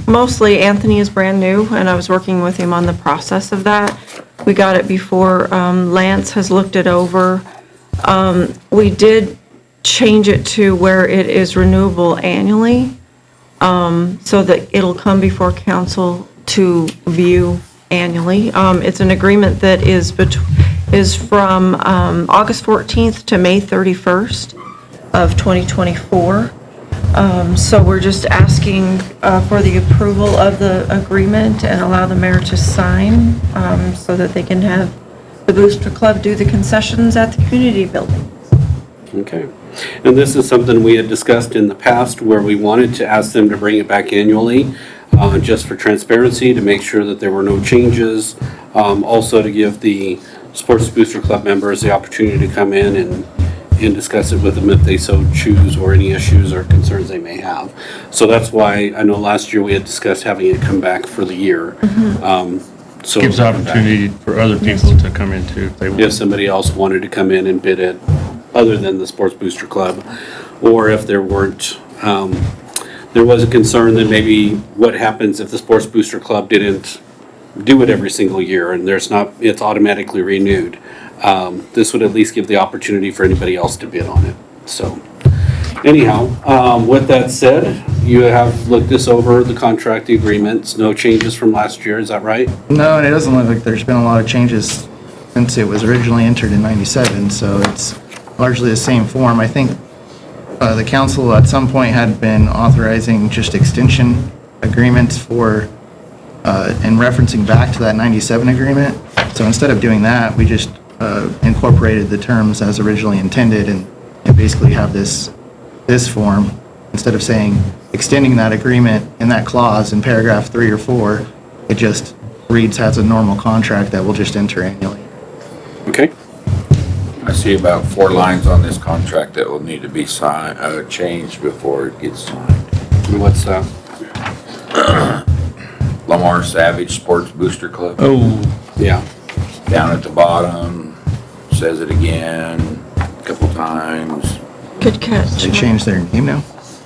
mostly Anthony is brand new, and I was working with him on the process of that. We got it before Lance has looked it over. We did change it to where it is renewable annually, so that it'll come before council to view annually. It's an agreement that is from August 14th to May 31st of 2024. So we're just asking for the approval of the agreement and allow the mayor to sign, so that they can have the Booster Club do the concessions at the community building. Okay. And this is something we had discussed in the past where we wanted to ask them to bring it back annually, just for transparency, to make sure that there were no changes. Also to give the Sports Booster Club members the opportunity to come in and and discuss it with them if they so choose, or any issues or concerns they may have. So that's why, I know last year we had discussed having it come back for the year. So Gives opportunity for other people to come in too if they want. if somebody else wanted to come in and bid it, other than the Sports Booster Club, or if there weren't, there was a concern that maybe what happens if the Sports Booster Club didn't do it every single year and it's automatically renewed. This would at least give the opportunity for anybody else to bid on it. So anyhow, with that said, you have looked this over, the contract, the agreements, no changes from last year, is that right? No, and it doesn't look like there's been a lot of changes since it was originally entered in 97, so it's largely the same form. I think the council at some point had been authorizing just extension agreements for, and referencing back to that 97 agreement. So instead of doing that, we just incorporated the terms as originally intended and basically have this form. Instead of saying, extending that agreement in that clause in paragraph 3 or 4, it just reads as a normal contract that we'll just enter annually. Okay. I see about 4 lines on this contract that will need to be signed, changed before it gets signed. What's that? Lamar Savage Sports Booster Club. Oh, yeah. Down at the bottom, says it again a couple times. Good catch. They changed their name now?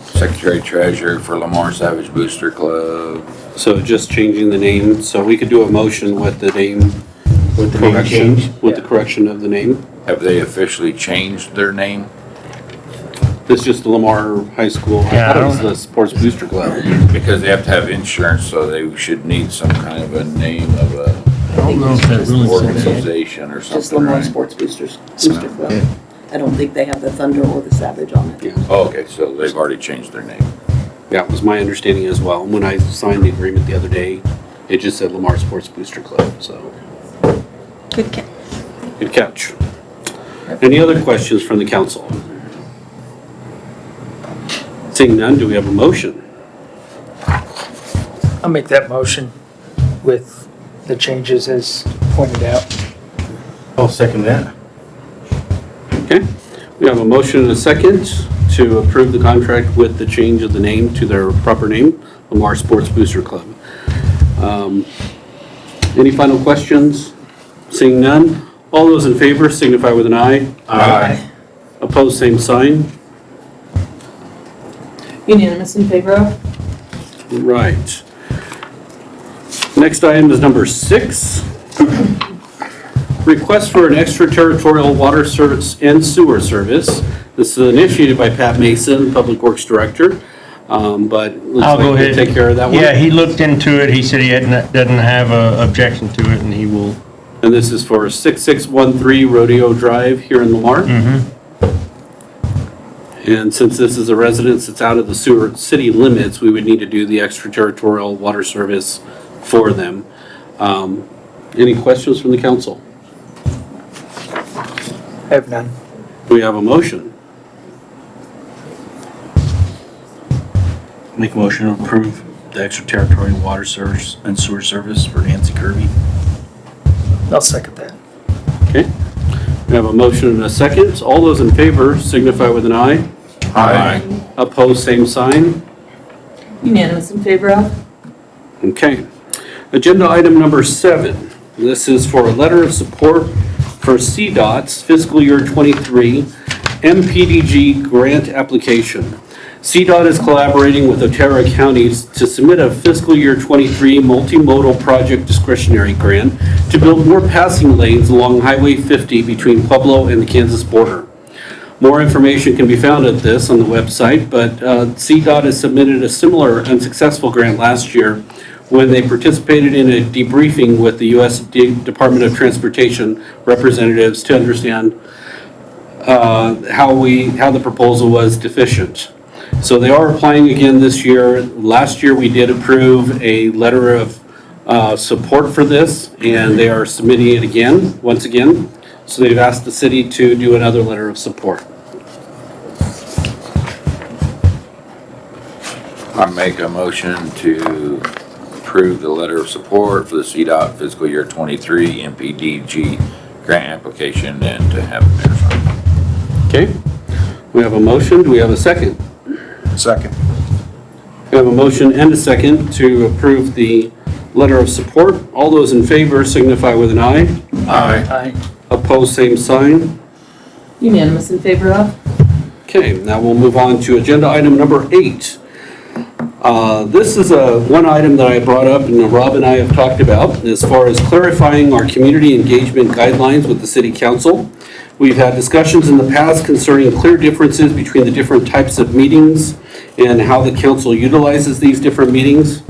Secretary Treasurer for Lamar Savage Booster Club. So just changing the name, so we could do a motion with the name, with the name correction, change? with the correction of the name. Have they officially changed their name? This is just the Lamar High School, I Yeah, thought I it was don't- the Sports Booster Club. Because they have to have insurance, so they should need some kind of a name of a I don't know if that really said that. organization or Just something, Lamar right? Sports Booster Club. Yeah. I don't think they have the Thunder or the Savage on it. Yeah, Oh, okay, so they've already changed their name. yeah, it was my understanding as well. When I signed the agreement the other day, it just said Lamar Sports Booster Club, so. Good catch. Good catch. Any other questions from the council? Seeing none, do we have a motion? I'll make that motion with the changes as pointed out. I'll second that. Okay, we have a motion and a second to approve the contract with the change of the name to their proper name, Lamar Sports Booster Club. Any final questions? Seeing none, all those in favor signify with an eye. Aye. Opposed, same sign. Unanimous in favor of? Right. Next item is number 6. Request for an extraterritorial water service and sewer service. This is initiated by Pat Mason, Public Works Director, but looks I'll go like ahead. we'll take care of that one. Yeah, he looked into it. He said he doesn't have a objection to it, and he will. And this is for 6613 Rodeo Drive here in Lamar. And since this is a residence that's out of the sewer city limits, we would need to do the extraterritorial water service for them. Any questions from the council? I have none. We have a motion. Make a motion to approve the extraterritorial water service and sewer service for Nancy Kirby. I'll second that. Okay. We have a motion and a second. All those in favor signify with an eye. Aye. Opposed, same sign. Unanimous in favor of? Okay. Agenda item number 7. This is for a letter of support for CDOT's fiscal year 23 MPDG grant application. CDOT is collaborating with Otero Counties to submit a fiscal year 23 multimodal project discretionary grant to build more passing lanes along Highway 50 between Pueblo and the Kansas border. More information can be found at this on the website, but CDOT has submitted a similar unsuccessful grant last year when they participated in a debriefing with the U.S. Department of Transportation representatives to understand how the proposal was deficient. So they are applying again this year. Last year, we did approve a letter of support for this, and they are submitting it again, once again. So they've asked the city to do another letter of support. I make a motion to approve the letter of support for the CDOT fiscal year 23 MPDG grant application and to have the mayor sign. Okay? We have a motion. Do we have a second? Second. We have a motion and a second to approve the letter of support. All those in favor signify with an eye. Aye. Opposed, same sign. Unanimous in favor of? Okay, now we'll move on to agenda item number 8. This is one item that I brought up and Rob and I have talked about as far as clarifying our community engagement guidelines with the city council. We've had discussions in the past concerning clear differences between the different types of meetings and how the council utilizes these different meetings.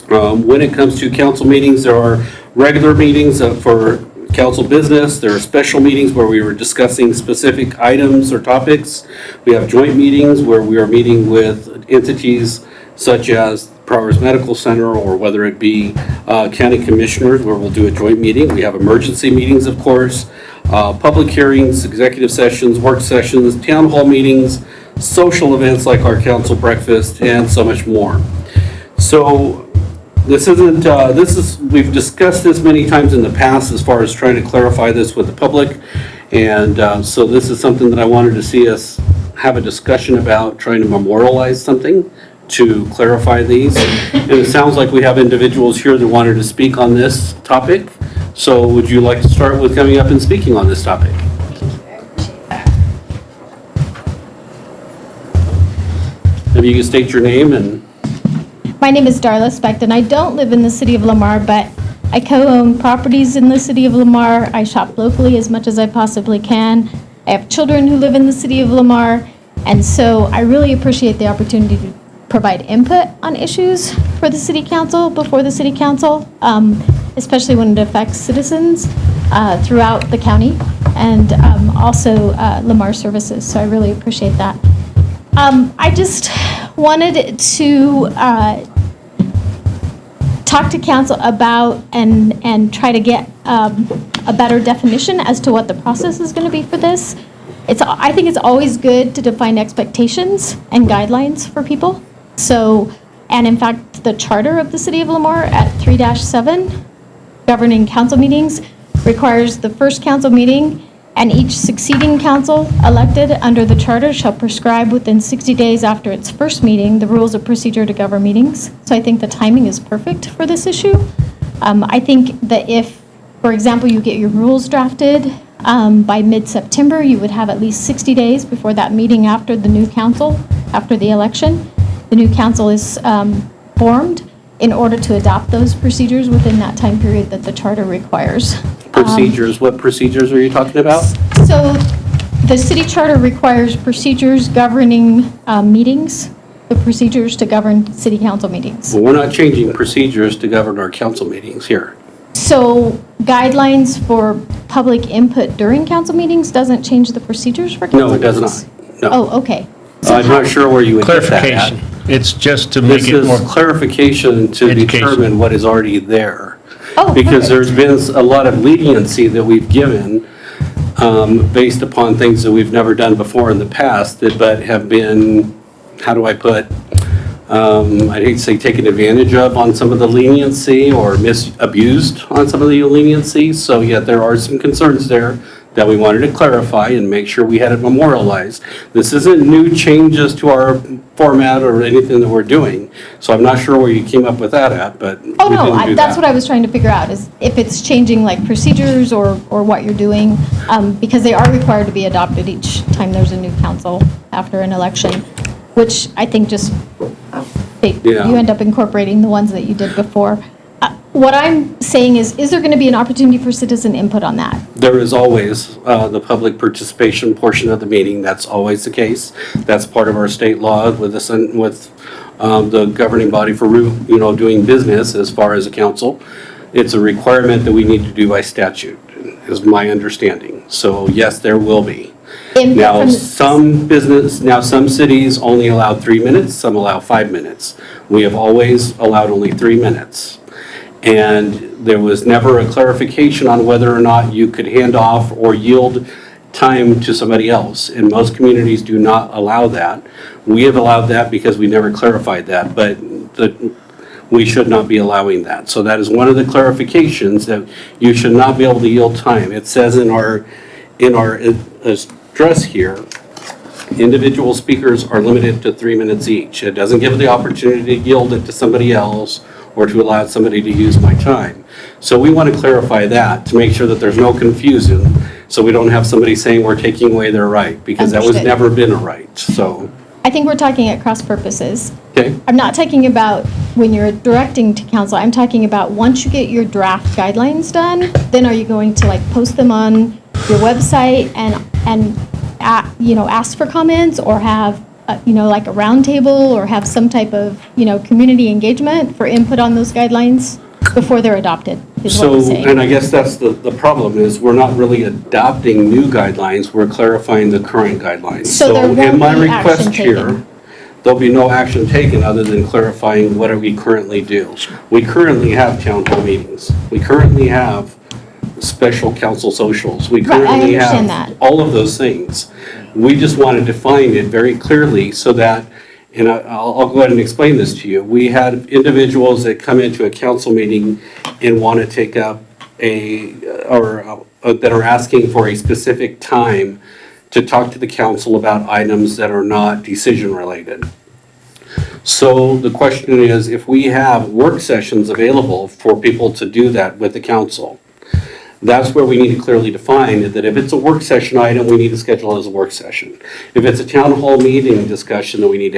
When it comes to council meetings, there are regular meetings for council business. There are special meetings where we were discussing specific items or topics. We have joint meetings where we are meeting with entities such as Prowers Medical Center, or whether it be county commissioners, where we'll do a joint meeting. We have emergency meetings, of course, public hearings, executive sessions, work sessions, town hall meetings, social events like our council breakfast, and so much more. So we've discussed this many times in the past as far as trying to clarify this with the public. And so this is something that I wanted to see us have a discussion about, trying to memorialize something to clarify these. And it sounds like we have individuals here that wanted to speak on this topic. So would you like to start with coming up and speaking on this topic? If you can state your name and... My name is Darla Speckton. I don't live in the city of Lamar, but I co-own properties in the city of Lamar. I shop locally as much as I possibly can. I have children who live in the city of Lamar, and so I really appreciate the opportunity to provide input on issues for the city council, before the city council, especially when it affects citizens throughout the county, and also Lamar services, so I really appreciate that. I just wanted to talk to council about and try to get a better definition as to what the process is going to be for this. I think it's always good to define expectations and guidelines for people. So, and in fact, the charter of the city of Lamar at 3-7, governing council meetings, requires the first council meeting and each succeeding council elected under the charter shall prescribe within 60 days after its first meeting the rules of procedure to govern meetings. So I think the timing is perfect for this issue. I think that if, for example, you get your rules drafted by mid-September, you would have at least 60 days before that meeting after the new council, after the election. The new council is formed in order to adopt those procedures within that time period that the charter requires. Procedures, what procedures are you talking about? So the city charter requires procedures governing meetings, the procedures to govern city council meetings. Well, we're not changing procedures to govern our council meetings here. So guidelines for public input during council meetings doesn't change the procedures for council No, it does meetings? not. No. Oh, okay. I'm not sure where you would get that at. Clarification. It's just to make This it more is clarification to education. determine what is already there. Oh, Because perfect. there's been a lot of leniency that we've given based upon things that we've never done before in the past, but have been, how do I put, I'd hate to say taken advantage of on some of the leniency or abused on some of the leniency. So yeah, there are some concerns there that we wanted to clarify and make sure we had it memorialized. This isn't new changes to our format or anything that we're doing. So I'm not sure where you came up with that at, but we Oh, no, didn't do that's that. what I was trying to figure out, is if it's changing like procedures or what you're doing, because they are required to be adopted each time there's a new council after an election, which I think just, Yeah. you end up incorporating the ones that you did before. What I'm saying is there going to be an opportunity for citizen input on that? There is always the public participation portion of the meeting. That's always the case. That's part of our state law with the governing body for, doing business as far as a council. It's a requirement that we need to do by statute, is my understanding. So yes, there will be. Now, some cities only allow 3 minutes, some allow 5 minutes. We have always allowed only 3 minutes. And there was never a clarification on whether or not you could hand off or yield time to somebody else. And most communities do not allow that. We have allowed that because we never clarified that, but we should not be allowing that. So that is one of the clarifications, that you should not be able to yield time. It says in our address here individual speakers are limited to 3 minutes each. It doesn't give the opportunity to yield it to somebody else or to allow somebody to use my time. So we want to clarify that to make sure that there's no confusion, so we don't have somebody saying we're taking away their right, because that was Understood. never been a right, so, I think we're talking at cross purposes. okay? I'm not talking about when you're directing to council, I'm talking about once you get your draft guidelines done, then are you going to like post them on your website and ask for comments, or have, like a roundtable, or have some type of, community engagement for input on those guidelines before they're adopted, is what I'm So, saying. and I guess that's the problem, is we're not really adopting new guidelines, we're clarifying the current guidelines. So there won't in my be action request here, taken. there'll be no action taken other than clarifying what do we currently do. We currently have town hall meetings. We currently have special council socials. We Right, I currently understand have that. all of those things. We just want to define it very clearly so that, and I'll go ahead and explain this to you. We had individuals that come into a council meeting and want to take up that are asking for a specific time to talk to the council about items that are not decision related. So the question is, if we have work sessions available for people to do that with the council, that's where we need to clearly define that if it's a work session item, we need to schedule it as a work session. If it's a town hall meeting discussion that we need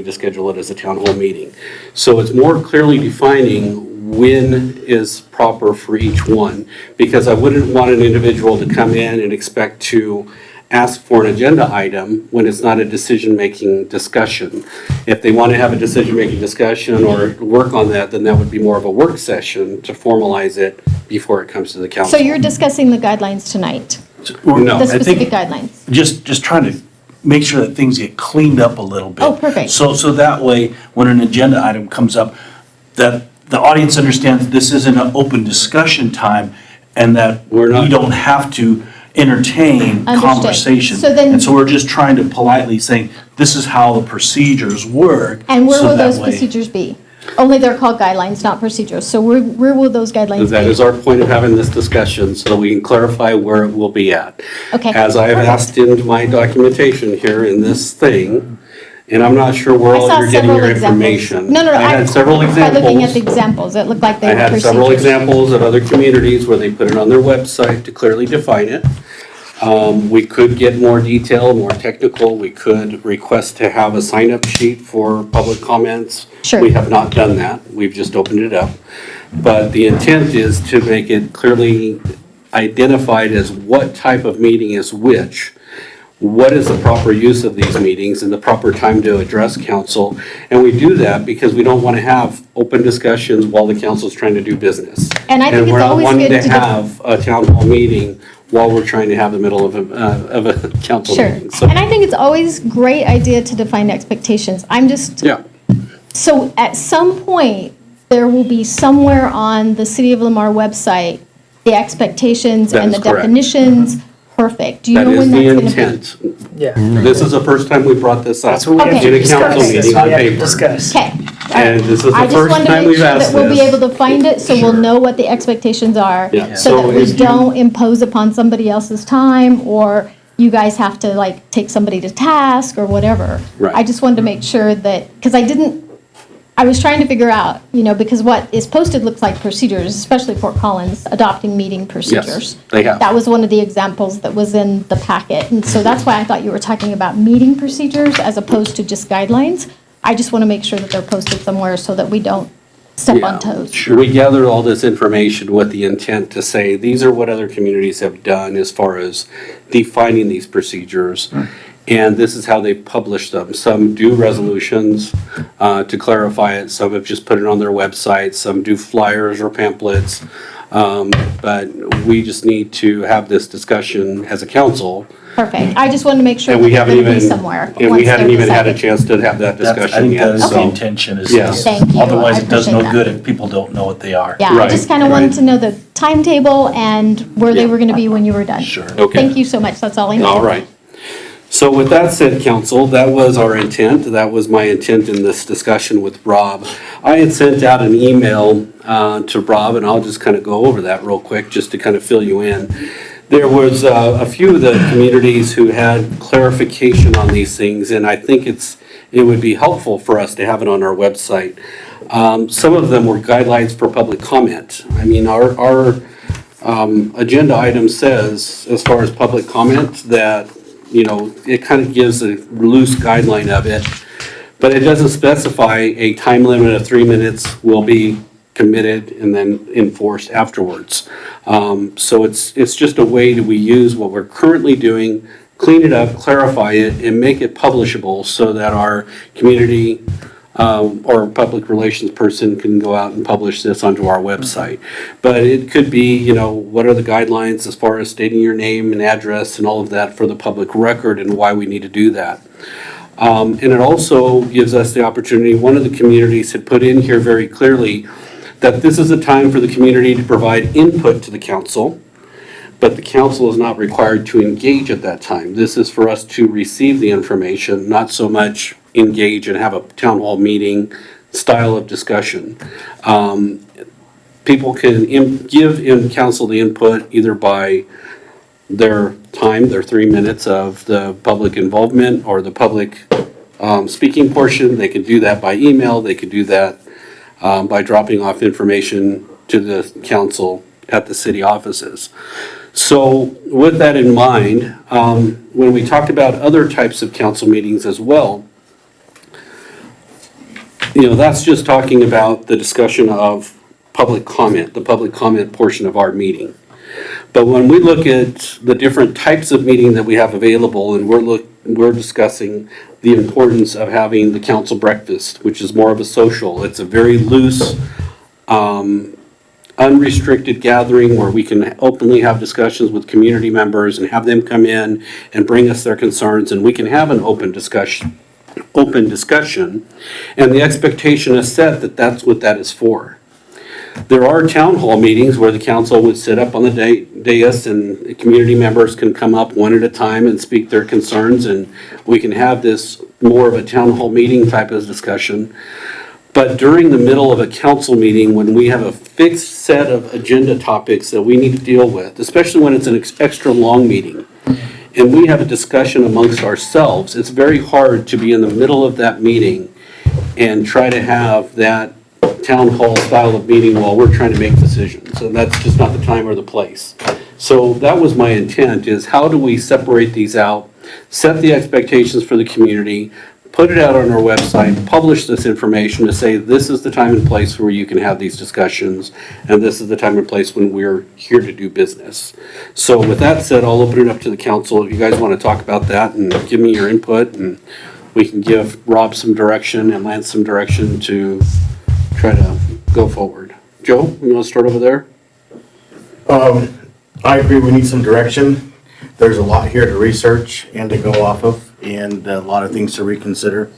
to schedule it as a town hall meeting. So it's more clearly defining when is proper for each one, because I wouldn't want an individual to come in and expect to ask for an agenda item when it's not a decision-making discussion. If they want to have a decision-making discussion or work on that, then that would be more of a work session to formalize it before it comes to the council. So you're discussing the guidelines tonight, No, the specific guidelines? Just trying to make sure that things get cleaned up a little bit. Oh, perfect. So that way, when an agenda item comes up, that the audience understands this isn't an open discussion time, and that we don't have to entertain Understood. conversation. So then- And so we're just trying to politely saying, this is how the procedures work. And where so will that those way- procedures be? Only they're called guidelines, not procedures. So where will those guidelines That be? is our point of having this discussion, so that we can clarify where it will be at. Okay. As I have asked in my documentation here in this thing, and I'm not sure where I all saw you're getting several your examples. information. No. I had several By looking at examples. the examples, it looked like they I were had procedures. several examples of other communities where they put it on their website to clearly define it. We could get more detailed, more technical. We could request to have a sign-up sheet for public comments. Sure. We have not done that. We've just opened it up. But the intent is to make it clearly identified as what type of meeting is which. What is the proper use of these meetings and the proper time to address council? And we do that because we don't want to have open discussions while the council's trying to do business. And I think it's always we're not good wanting to to have a town hall meeting while we're trying to have the middle of a council Sure. meeting. So, And I think it's always great idea to define expectations. I'm just, yeah, so at some point, there will be somewhere on the City of Lamar website, the expectations That and is the correct. definitions. Perfect. Do you that know is when the that's going to be? intent. Yeah. This is the first time we brought this up That's what we have Okay. to in a council discuss. meeting That's on what we have to paper. discuss. Okay. And this is I the just first wanted to time make we've sure asked that we'll be this. able to find it, so we'll know what the expectations are. Yeah. So So that we if you- don't impose upon somebody else's time, or you guys have to like take somebody to task or whatever. Right. I just wanted to make sure that, because I was trying to figure out, because what is posted looks like procedures, especially Fort Collins adopting meeting procedures. they have. That was one of the examples that was in the packet. And so that's why I thought you were talking about meeting procedures as opposed to just guidelines. I just want to make sure that they're posted somewhere so that we don't step on toes. We gathered all this information with the intent to say, these are what other communities have done as far as defining these procedures. And this is how they publish them. Some do resolutions to clarify it. Some have just put it on their website. Some do flyers or pamphlets. But we just need to have this discussion as a council. Perfect. I just wanted to make sure And that we they're haven't going to be even, somewhere. and we once hadn't they're even had a decided. chance to have that I discussion think yet. that is the So, intention, is yes. Thank you. otherwise I it does appreciate no that. good if people don't know what they are. Yeah, I Right, just kind of wanted to know the timetable and where they were going to be when you were done. Sure. Okay. Thank you so much. That's all I needed. All right. So with that said, council, that was our intent. That was my intent in this discussion with Rob. I had sent out an email to Rob, and I'll just kind of go over that real quick, just to kind of fill you in. There was a few of the communities who had clarification on these things, and I think it would be helpful for us to have it on our website. Some of them were guidelines for public comment. I mean, our agenda item says, as far as public comment, that, you know, it kind of gives a loose guideline of it, but it doesn't specify a time limit of 3 minutes will be committed and then enforced afterwards. So it's just a way that we use what we're currently doing, clean it up, clarify it, and make it publishable so that our community or public relations person can go out and publish this onto our website. But it could be, you know, what are the guidelines as far as stating your name and address and all of that for the public record and why we need to do that. And it also gives us the opportunity, one of the communities had put in here very clearly that this is a time for the community to provide input to the council, but the council is not required to engage at that time. This is for us to receive the information, not so much engage and have a town hall meeting style of discussion. People can give in council the input either by their time, their 3 minutes of the public involvement or the public speaking portion. They can do that by email. They could do that by dropping off information to the council at the city offices. So with that in mind, when we talked about other types of council meetings as well, you know, that's just talking about the discussion of public comment, the public comment portion of our meeting. But when we look at the different types of meeting that we have available, and we're discussing the importance of having the council breakfast, which is more of a social. It's a very loose, unrestricted gathering where we can openly have discussions with community members and have them come in and bring us their concerns, and we can have an open discussion. And the expectation is set that that's what that is for. There are town hall meetings where the council would sit up on the dais and community members can come up one at a time and speak their concerns, and we can have this more of a town hall meeting type of discussion. But during the middle of a council meeting, when we have a fixed set of agenda topics that we need to deal with, especially when it's an extra long meeting, and we have a discussion amongst ourselves, it's very hard to be in the middle of that meeting and try to have that town hall style of meeting while we're trying to make decisions. And that's just not the time or the place. So that was my intent, is how do we separate these out, set the expectations for the community, put it out on our website, publish this information to say this is the time and place where you can have these discussions, and this is the time and place when we're here to do business. So with that said, I'll open it up to the council. If you guys want to talk about that and give me your input, and we can give Rob some direction and Lance some direction to try to go forward. Joe, you want to start over there? I agree, we need some direction. There's a lot here to research and to go off of, and a lot of things to reconsider.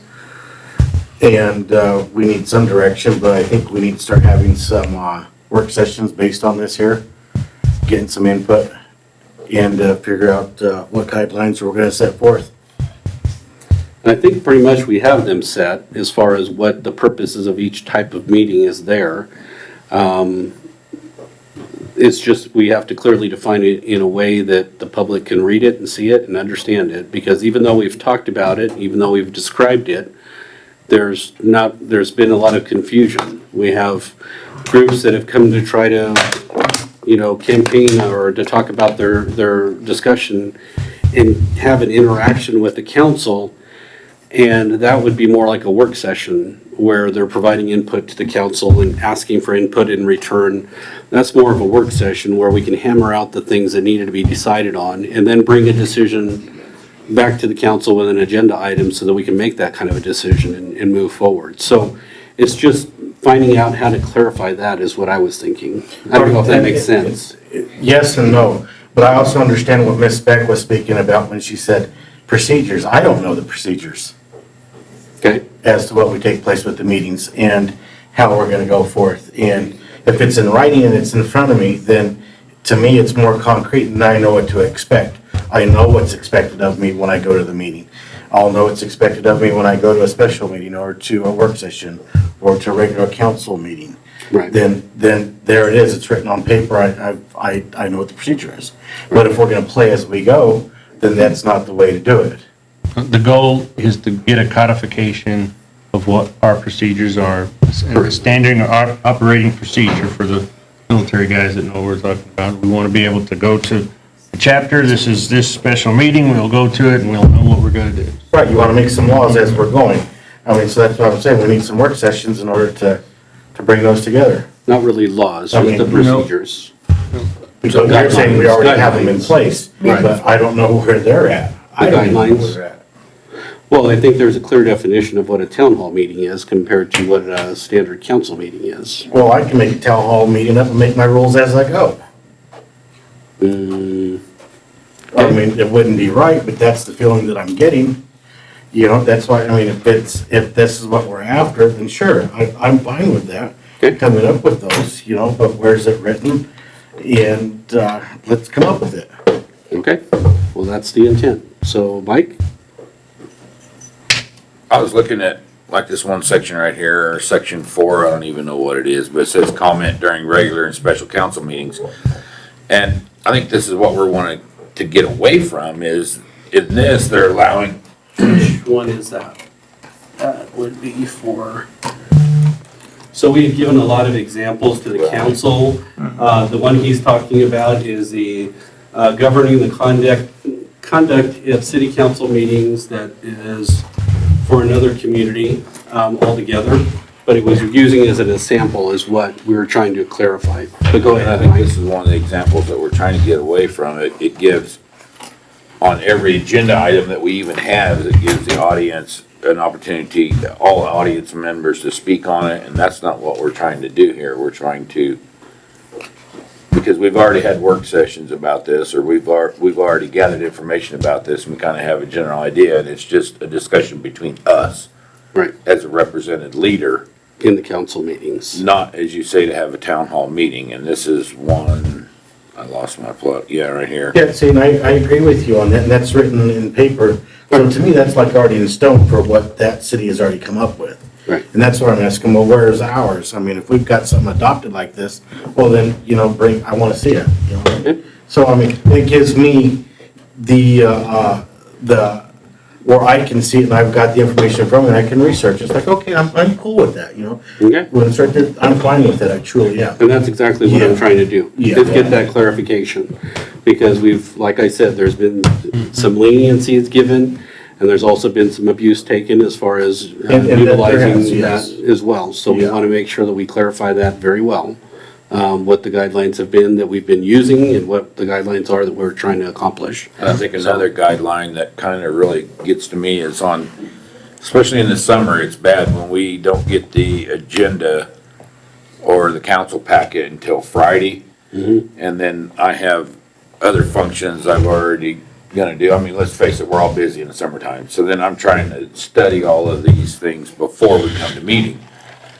And we need some direction, but I think we need to start having some work sessions based on this here, getting some input, and figure out what guidelines we're going to set forth. And I think pretty much we have them set as far as what the purposes of each type of meeting is there. It's just we have to clearly define it in a way that the public can read it and see it and understand it. Because even though we've talked about it, even though we've described it, there's been a lot of confusion. We have groups that have come to try to, you know, campaign or to talk about their discussion and have an interaction with the council. And that would be more like a work session where they're providing input to the council and asking for input in return. That's more of a work session where we can hammer out the things that needed to be decided on and then bring a decision back to the council with an agenda item so that we can make that kind of a decision and move forward. So it's just finding out how to clarify that is what I was thinking. I don't know if that makes sense. Yes and no, but I also understand what Ms. Beck was speaking about when she said procedures. I don't know the procedures. Okay. As to what would take place with the meetings and how we're gonna go forth. And if it's in writing and it's in front of me, then to me, it's more concrete and I know what to expect. I know what's expected of me when I go to the meeting. I'll know what's expected of me when I go to a special meeting or to a work session or to a regular council meeting. Right. then there it is, it's written on paper, I know what the procedure is. But if we're gonna play as we go, then that's not the way to do it. The goal is to get a codification of what our procedures are, and a standard operating procedure for the military guys that know what we're talking about. We want to be able to go to a chapter, this is this special meeting, we'll go to it and we'll know what we're going to do. Right, you wanna make some laws as we're going. I mean, so that's what I'm saying, we need some work sessions in order to bring those together. Not really laws, I just mean, the procedures. So you're saying we already have them in place, Right. but I don't know where they're at. I don't know where they're at. Well, I think there's a clear definition of what a town hall meeting is compared to what a standard council meeting is. Well, I can make a town hall meeting up and make my rules as I go. I mean, it wouldn't be right, but that's the feeling that I'm getting. You know, that's why, I mean, if this is what we're after, then sure, I'm fine with that. Coming up with those, you know, but where's it written? And, let's come up with it. Okay, well, that's the intent. So, Mike? I was looking at like this one section right here, or section 4, I don't even know what it is, but it says comment during regular and special council meetings. And I think this is what we're wanting to get away from is in this, they're allowing. Which one is that? That would be for, so we had given a lot of examples to the council. The one he's talking about is the governing the conduct of city council meetings that is for another community altogether. But it was using as a sample is what we were trying to clarify. But go ahead. I think this is one of the examples that we're trying to get away from. It gives, on every agenda item that we even have, it gives the audience an opportunity, all the audience members to speak on it, and that's not what we're trying to do here. We're trying to, because we've already had work sessions about this, or we've already gathered information about this, and we kind of have a general idea, and it's just a discussion between us. Right. As a represented leader. In the council meetings. Not, as you say, to have a town hall meeting, and this is one, I lost my plot, yeah, right here. Yeah, see, and I agree with you on that, and that's written in paper. So to me, that's like already in stone for what that city has already come up with. Right. And that's what I'm asking, well, where's ours? I mean, if we've got something adopted like this, well, then, you know, I wanna see it, you know? So, I mean, it gives me the, where I can see it and I've got the information from it and I can research. It's like, okay, I'm cool with that, you know? Okay. When it's right there, I'm fine with it, I truly am. And that's exactly what I'm Yeah. trying to do. Yeah. Is get that clarification. Because we've, like I said, there's been some leniency is given, and there's also been some abuse taken as far as And that there utilizing has, yes. that as well. So we Yeah. want to make sure that we clarify that very well. What the guidelines have been that we've been using and what the guidelines are that we're trying to accomplish. I think another guideline that kind of really gets to me is on, especially in the summer, it's bad when we don't get the agenda or the council packet until Friday. And then I have other functions I've already gonna do. I mean, let's face it, we're all busy in the summertime. So then I'm trying to study all of these things before we come to meeting.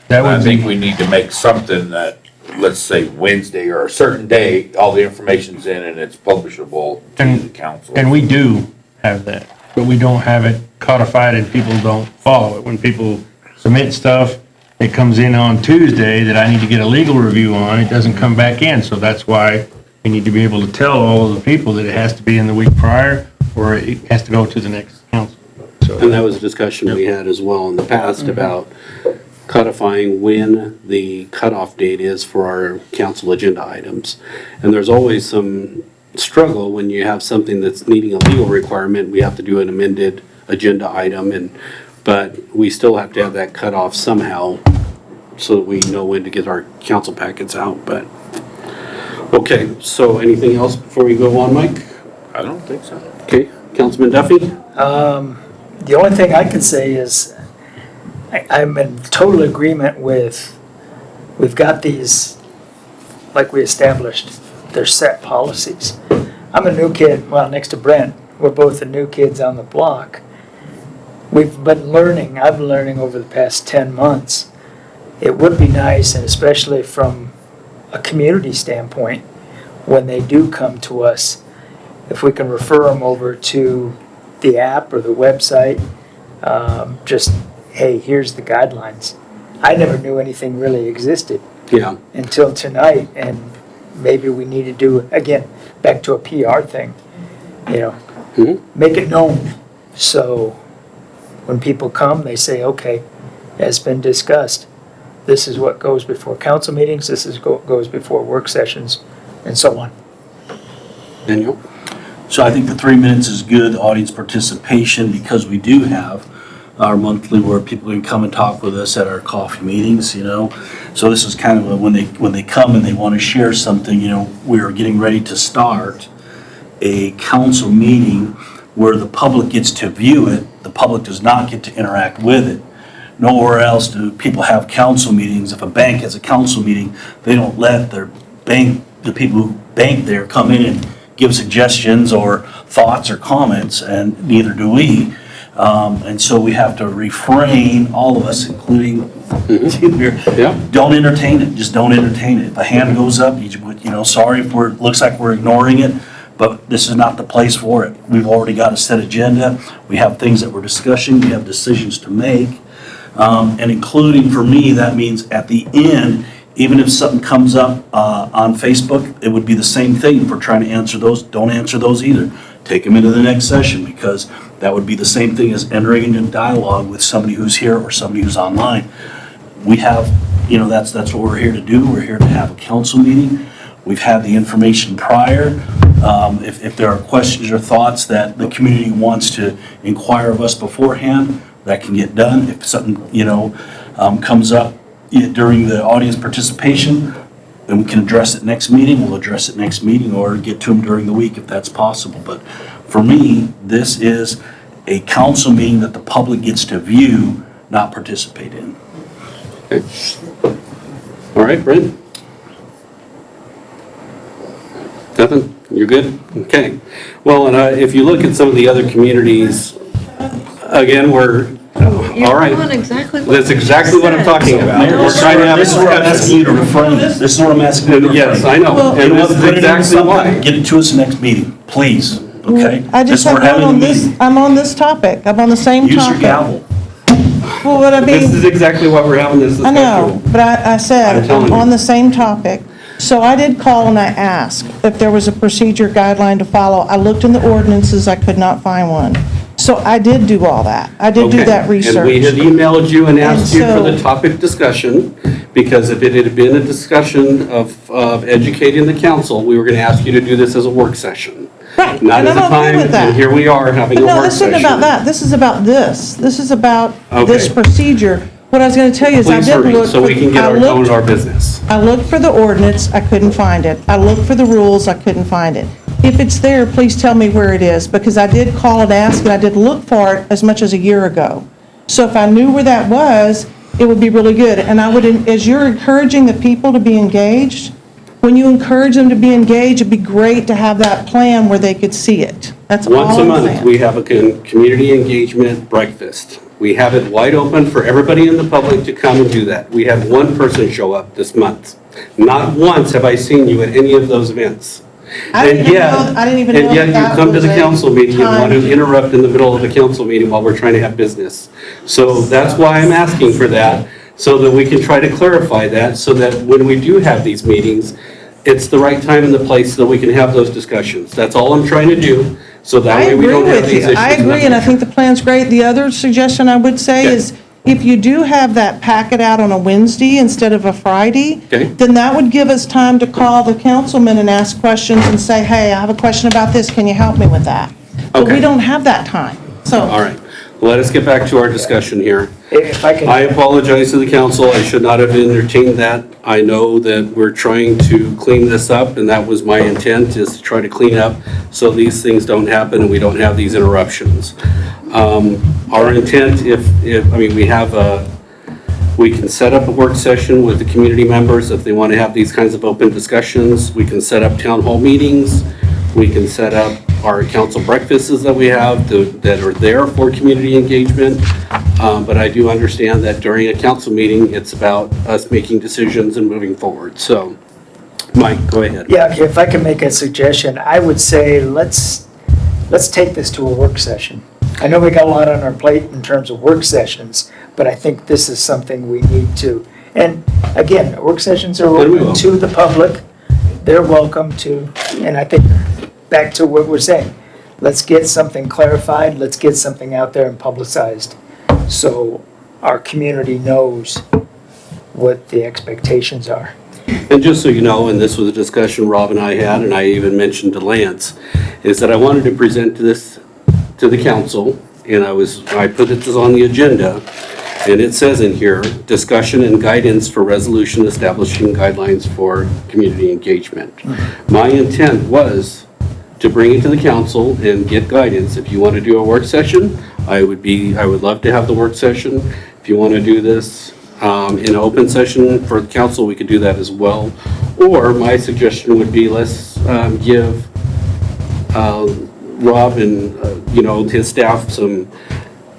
That I would think be, we need to make something that, let's say Wednesday or a certain day, all the information's in and it's publishable to the council. and we do have that, but we don't have it codified and people don't follow it. When people submit stuff, it comes in on Tuesday that I need to get a legal review on, it doesn't come back in. So that's why we need to be able to tell all of the people that it has to be in the week prior or it has to go to the next council. And that was a discussion we had as well in the past about codifying when the cutoff date is for our council agenda items. And there's always some struggle when you have something that's needing a legal requirement, we have to do an amended agenda item, but we still have to have that cutoff somehow so that we know when to get our council packets out, but. Okay, so anything else before we go on, Mike? I don't think so. Okay, Councilman Duffy? The only thing I can say is I'm in total agreement with, we've got these, like we established, they're set policies. I'm a new kid, well, next to Brent, we're both the new kids on the block. We've been learning, I've been learning over the past 10 months. It would be nice, and especially from a community standpoint, when they do come to us, if we can refer them over to the app or the website, just, hey, here's the guidelines. I never knew anything really existed Yeah. until tonight, and maybe we need to do, again, back to a PR thing, you know, make it known. So when people come, they say, okay, as been discussed, this is what goes before council meetings, this is what goes before work sessions, and so on. Daniel? So I think the 3 minutes is good, audience participation, because we do have our monthly where people can come and talk with us at our coffee meetings, you know. So this is kind of when they come and they want to share something, you know, we're getting ready to start a council meeting where the public gets to view it, the public does not get to interact with it. Nowhere else do people have council meetings. If a bank has a council meeting, they don't let their bank, the people who bank there, come in and give suggestions or thoughts or comments, and neither do we. And so we have to refrain, all of us, including here, don't entertain it, just don't entertain it. If a hand goes up, you know, sorry if looks like we're ignoring it, but this is not the place for it. We've already got a set agenda, we have things that we're discussing, we have decisions to make. And including, for me, that means at the end, even if something comes up on Facebook, it would be the same thing. If we're trying to answer those, don't answer those either. Take them into the next session, because that would be the same thing as entering into dialogue with somebody who's here or somebody who's online. We have, you know, that's what we're here to do. We're here to have a council meeting. We've had the information prior. If there are questions or thoughts that the community wants to inquire of us beforehand, that can get done. If something, you know, comes up during the audience participation, then we can address it next meeting. We'll address it next meeting, or get to them during the week if that's possible. But for me, this is a council meeting that the public gets to view, not participate in. Okay. All right, Brent? Nothing? You're good? Okay. Well, and if you look at some of the other communities, again, we're, all right. That's exactly what I'm talking about. We're trying to have a This is what I'm asking you to refrain. This is what I'm asking you to refrain. Yes, I know. And this is exactly why. Get it to us next meeting, please, okay? I just have one on this, I'm on this topic, I'm on the same topic. Use your gavel. Well, what I mean. This is exactly what we're having this I discussion. know, but I said, I'm telling I'm you. on the same topic. So I did call and I asked if there was a procedure guideline to follow. I looked in the ordinances, I could not find one. So I did do all that. I did do Okay. that research. And we had emailed you and asked you for so- the topic discussion, because if it had been a discussion of educating the council, we were going to ask you to do this as a work session. Right, Not and as a I'm okay time, with that. and here we are having But a no, work this session. isn't about that. This is about this. This is about this Okay. procedure. What I was going to tell you is I Please did hurry, look. so we can get I our looked- going our business. I looked for the ordinance, I couldn't find it. I looked for the rules, I couldn't find it. If it's there, please tell me where it is, because I did call and ask, and I did look for it as much as a year ago. So if I knew where that was, it would be really good. And I would, as you're encouraging the people to be engaged, when you encourage them to be engaged, it'd be great to have that plan where they could see it. That's all Once a I'm month, saying. we have a community engagement breakfast. We have it wide open for everybody in the public to come and do that. We had one person show up this month. Not once have I seen you at any of those events. I didn't And even yet, know- I didn't even know and yet that you come to was the a council meeting and want to time. interrupt in the middle of the council meeting while we're trying to have business. So that's why I'm asking for that, so that we can try to clarify that, so that when we do have these meetings, it's the right time and the place so that we can have those discussions. That's all I'm trying to do, so that I way we agree don't have with these you. issues. I in the agree, and I future. think the plan's great. The other suggestion I would say Okay. is, if you do have that packet out on a Wednesday instead of a Friday, Okay. then that would give us time to call the councilman and ask questions and say, hey, I have a question about this, can you help me with that? But we Okay. don't have that time, so. All right, let us get back to our discussion here. If I can. I apologize to the council, I should not have entertained that. I know that we're trying to clean this up, and that was my intent, is to try to clean up so these things don't happen and we don't have these interruptions. Our intent, we can set up a work session with the community members if they want to have these kinds of open discussions. We can set up town hall meetings. We can set up our council breakfasts that we have that are there for community engagement. But I do understand that during a council meeting, it's about us making decisions and moving forward. So, Mike, go ahead. Yeah, okay, if I can make a suggestion, I would say let's take this to a work session. I know we got a lot on our plate in terms of work sessions, but I think this is something we need to And again, work sessions are And we open will. to the public. They're welcome to, and I think, back to what we're saying, let's get something clarified, let's get something out there and publicized, so our community knows what the expectations are. And just so you know, and this was a discussion Rob and I had, and I even mentioned to Lance, is that I wanted to present this to the council, and I put this on the agenda, and it says in here, discussion and guidance for resolution establishing guidelines for community engagement. My intent was to bring it to the council and get guidance. If you want to do a work session, I would love to have the work session. If you want to do this in an open session for the council, we could do that as well. Or my suggestion would be, let's give Rob and, his staff some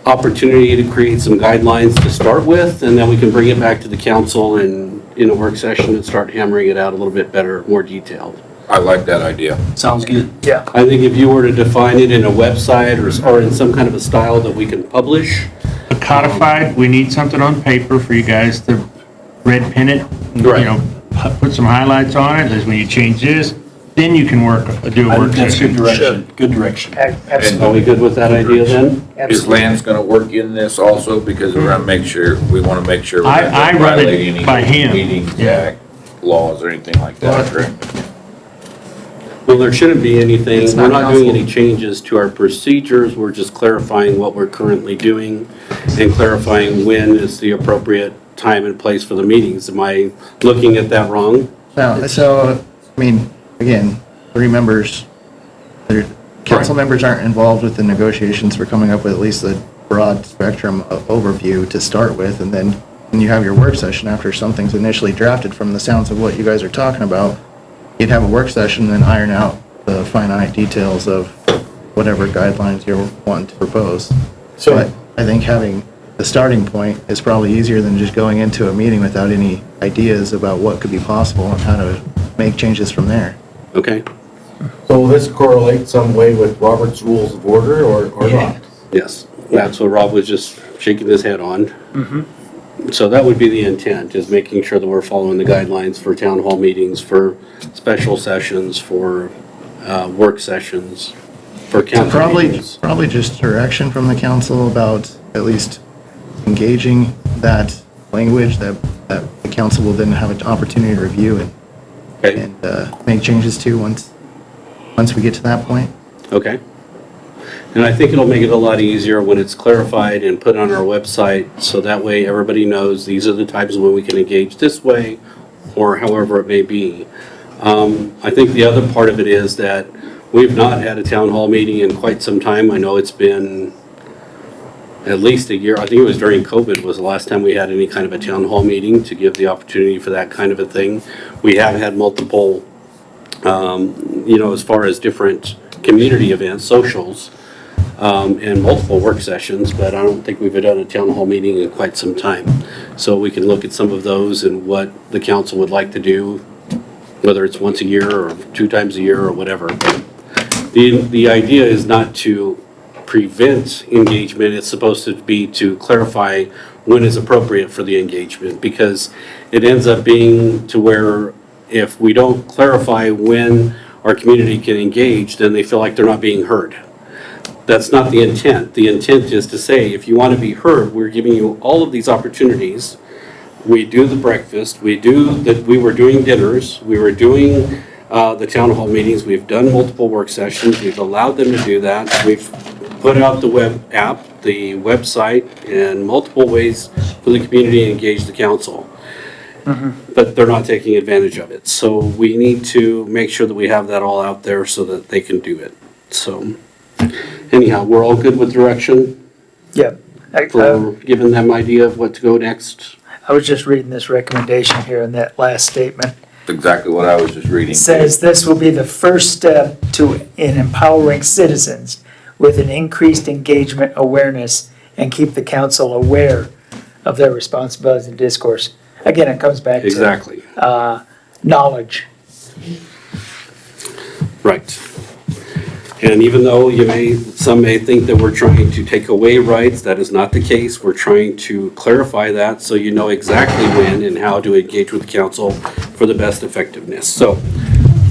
opportunity to create some guidelines to start with, and then we can bring it back to the council and in a work session and start hammering it out a little bit better, more detailed. I like that idea. Sounds good. Yeah. I think if you were to define it in a website or in some kind of a style that we can publish. Codified, we need something on paper for you guys to red pen it. Right. Put some highlights on it, as when you change this, then you can do a I work think that's good session. direction, good direction. Are we good with that idea then? Is Lance gonna work in this also? Because we wanna make sure we're not I run it violating any by hand. Meetings Act laws or anything like that, correct? Well, there shouldn't be anything, It's we're not not doing council. any changes to our procedures, we're just clarifying what we're currently doing and clarifying when is the appropriate time and place for the meetings. Am I looking at that wrong? No, so, I mean, again, 3 members, council members aren't involved with the negotiations for coming up with at least a broad spectrum overview to start with, and then when you have your work session after something's initially drafted from the sounds of what you guys are talking about, you'd have a work session and then iron out the finite details of whatever guidelines you're wanting to propose. But I think having the starting point is probably easier than just going into a meeting without any ideas about what could be possible and how to make changes from there. Okay? So will this correlate some way with Robert's Rules of Order or not? Yes, that's what Rob was just shaking his head on. So that would be the intent, is making sure that we're following the guidelines for town hall meetings, for special sessions, for work sessions, for So council meetings. probably just direction from the council about at least engaging that language that the council will then have an opportunity to review Okay, and make changes to once we get to that point. okay. And I think it'll make it a lot easier when it's clarified and put on our website, so that way everybody knows these are the times when we can engage this way, or however it may be. I think the other part of it is that we've not had a town hall meeting in quite some time. I know it's been at least a year. I think it was during COVID was the last time we had any kind of a town hall meeting to give the opportunity for that kind of a thing. We have had multiple, as far as different community events, socials, and multiple work sessions, but I don't think we've done a town hall meeting in quite some time. So we can look at some of those and what the council would like to do, whether it's once a year or 2 times a year or whatever. The idea is not to prevent engagement, it's supposed to be to clarify when is appropriate for the engagement, because it ends up being to where if we don't clarify when our community can engage, then they feel like they're not being heard. That's not the intent. The intent is to say, if you want to be heard, we're giving you all of these opportunities. We do the breakfast, we were doing dinners, we were doing the town hall meetings, we've done multiple work sessions, we've allowed them to do that. We've put out the web app, the website, and multiple ways for the community to engage the council. But they're not taking advantage of it. So we need to make sure that we have that all out there so that they can do it. So anyhow, we're all good with direction Yeah. for giving them idea of what to go next. I was just reading this recommendation here in that last statement. That's exactly what I was just reading. It says this will be the first step in empowering citizens with an increased engagement awareness and keep the council aware of their responsibilities and discourse. Again, it comes back to Exactly. knowledge. Right. And even though some may think that we're trying to take away rights, that is not the case. We're trying to clarify that so you know exactly when and how to engage with council for the best effectiveness. So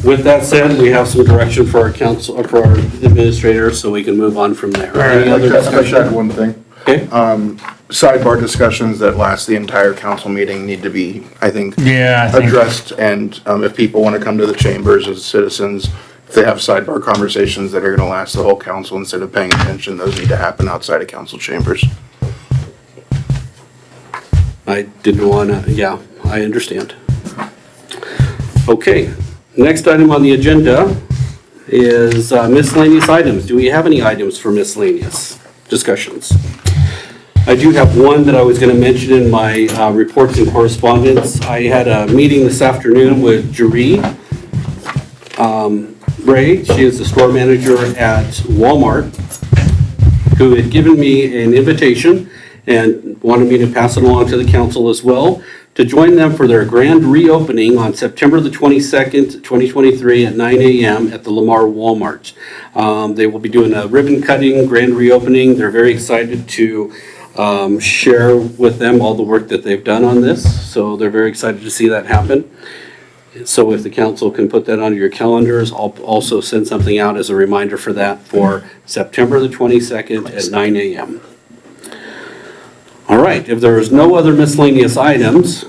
with that said, we have some direction for our council, or for our administrator, so we can move on from there. Any other I'd like to add discussion? one thing. Okay. Sidebar discussions that last the entire council meeting need to be, I think, addressed. And if people want to come to the chambers as citizens, if they have sidebar conversations that are going to last the whole council instead of paying attention, those need to happen outside of council chambers. I didn't want to, yeah, I understand. Okay, next item on the agenda is miscellaneous items. Do we have any items for miscellaneous discussions? I do have one that I was going to mention in my reports and correspondence. I had a meeting this afternoon with Jeree Ray. She is the store manager at Walmart, who had given me an invitation and wanted me to pass it along to the council as well, to join them for their grand reopening on September the 22nd, 2023 at 9 a.m. at the Lamar Walmart. They will be doing a ribbon cutting, grand reopening. They're very excited to share with them all the work that they've done on this. So they're very excited to see that happen. So if the council can put that on your calendars, I'll also send something out as a reminder for that for September the 22nd at 9 a.m. All right, if there is no other miscellaneous items,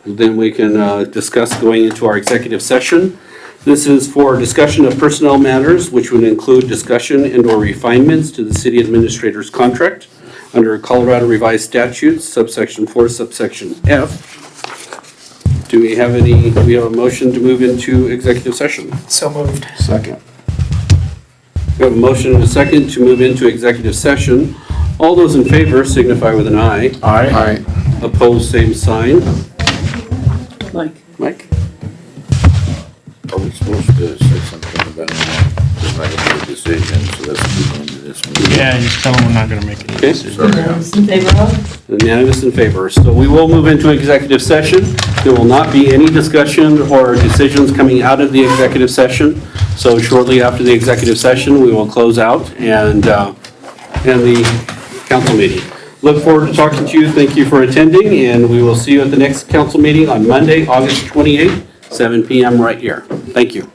then we can discuss going into our executive session. This is for discussion of personnel matters, which would include discussion and/or refinements to the city administrator's contract under Colorado Revised Statutes, subsection 4, subsection F. Do we have a motion to move into executive session? So moved. Second. We have a motion and a second to move into executive session. All those in favor signify with an aye. Aye. Opposed, same sign. Mike? Are we supposed to say something about just not gonna make a decision, so that's what we're going to this meeting? Yeah, just tell them we're not gonna make any Okay. decisions. Unanimous in favor of? Unanimous in favor. So we will move into executive session. There will not be any discussion or decisions coming out of the executive session. So shortly after the executive session, we will close out and the council meeting. Look forward to talking to you. Thank you for attending, and we will see you at the next council meeting on Monday, August 28th, 7 p.m. right here. Thank you.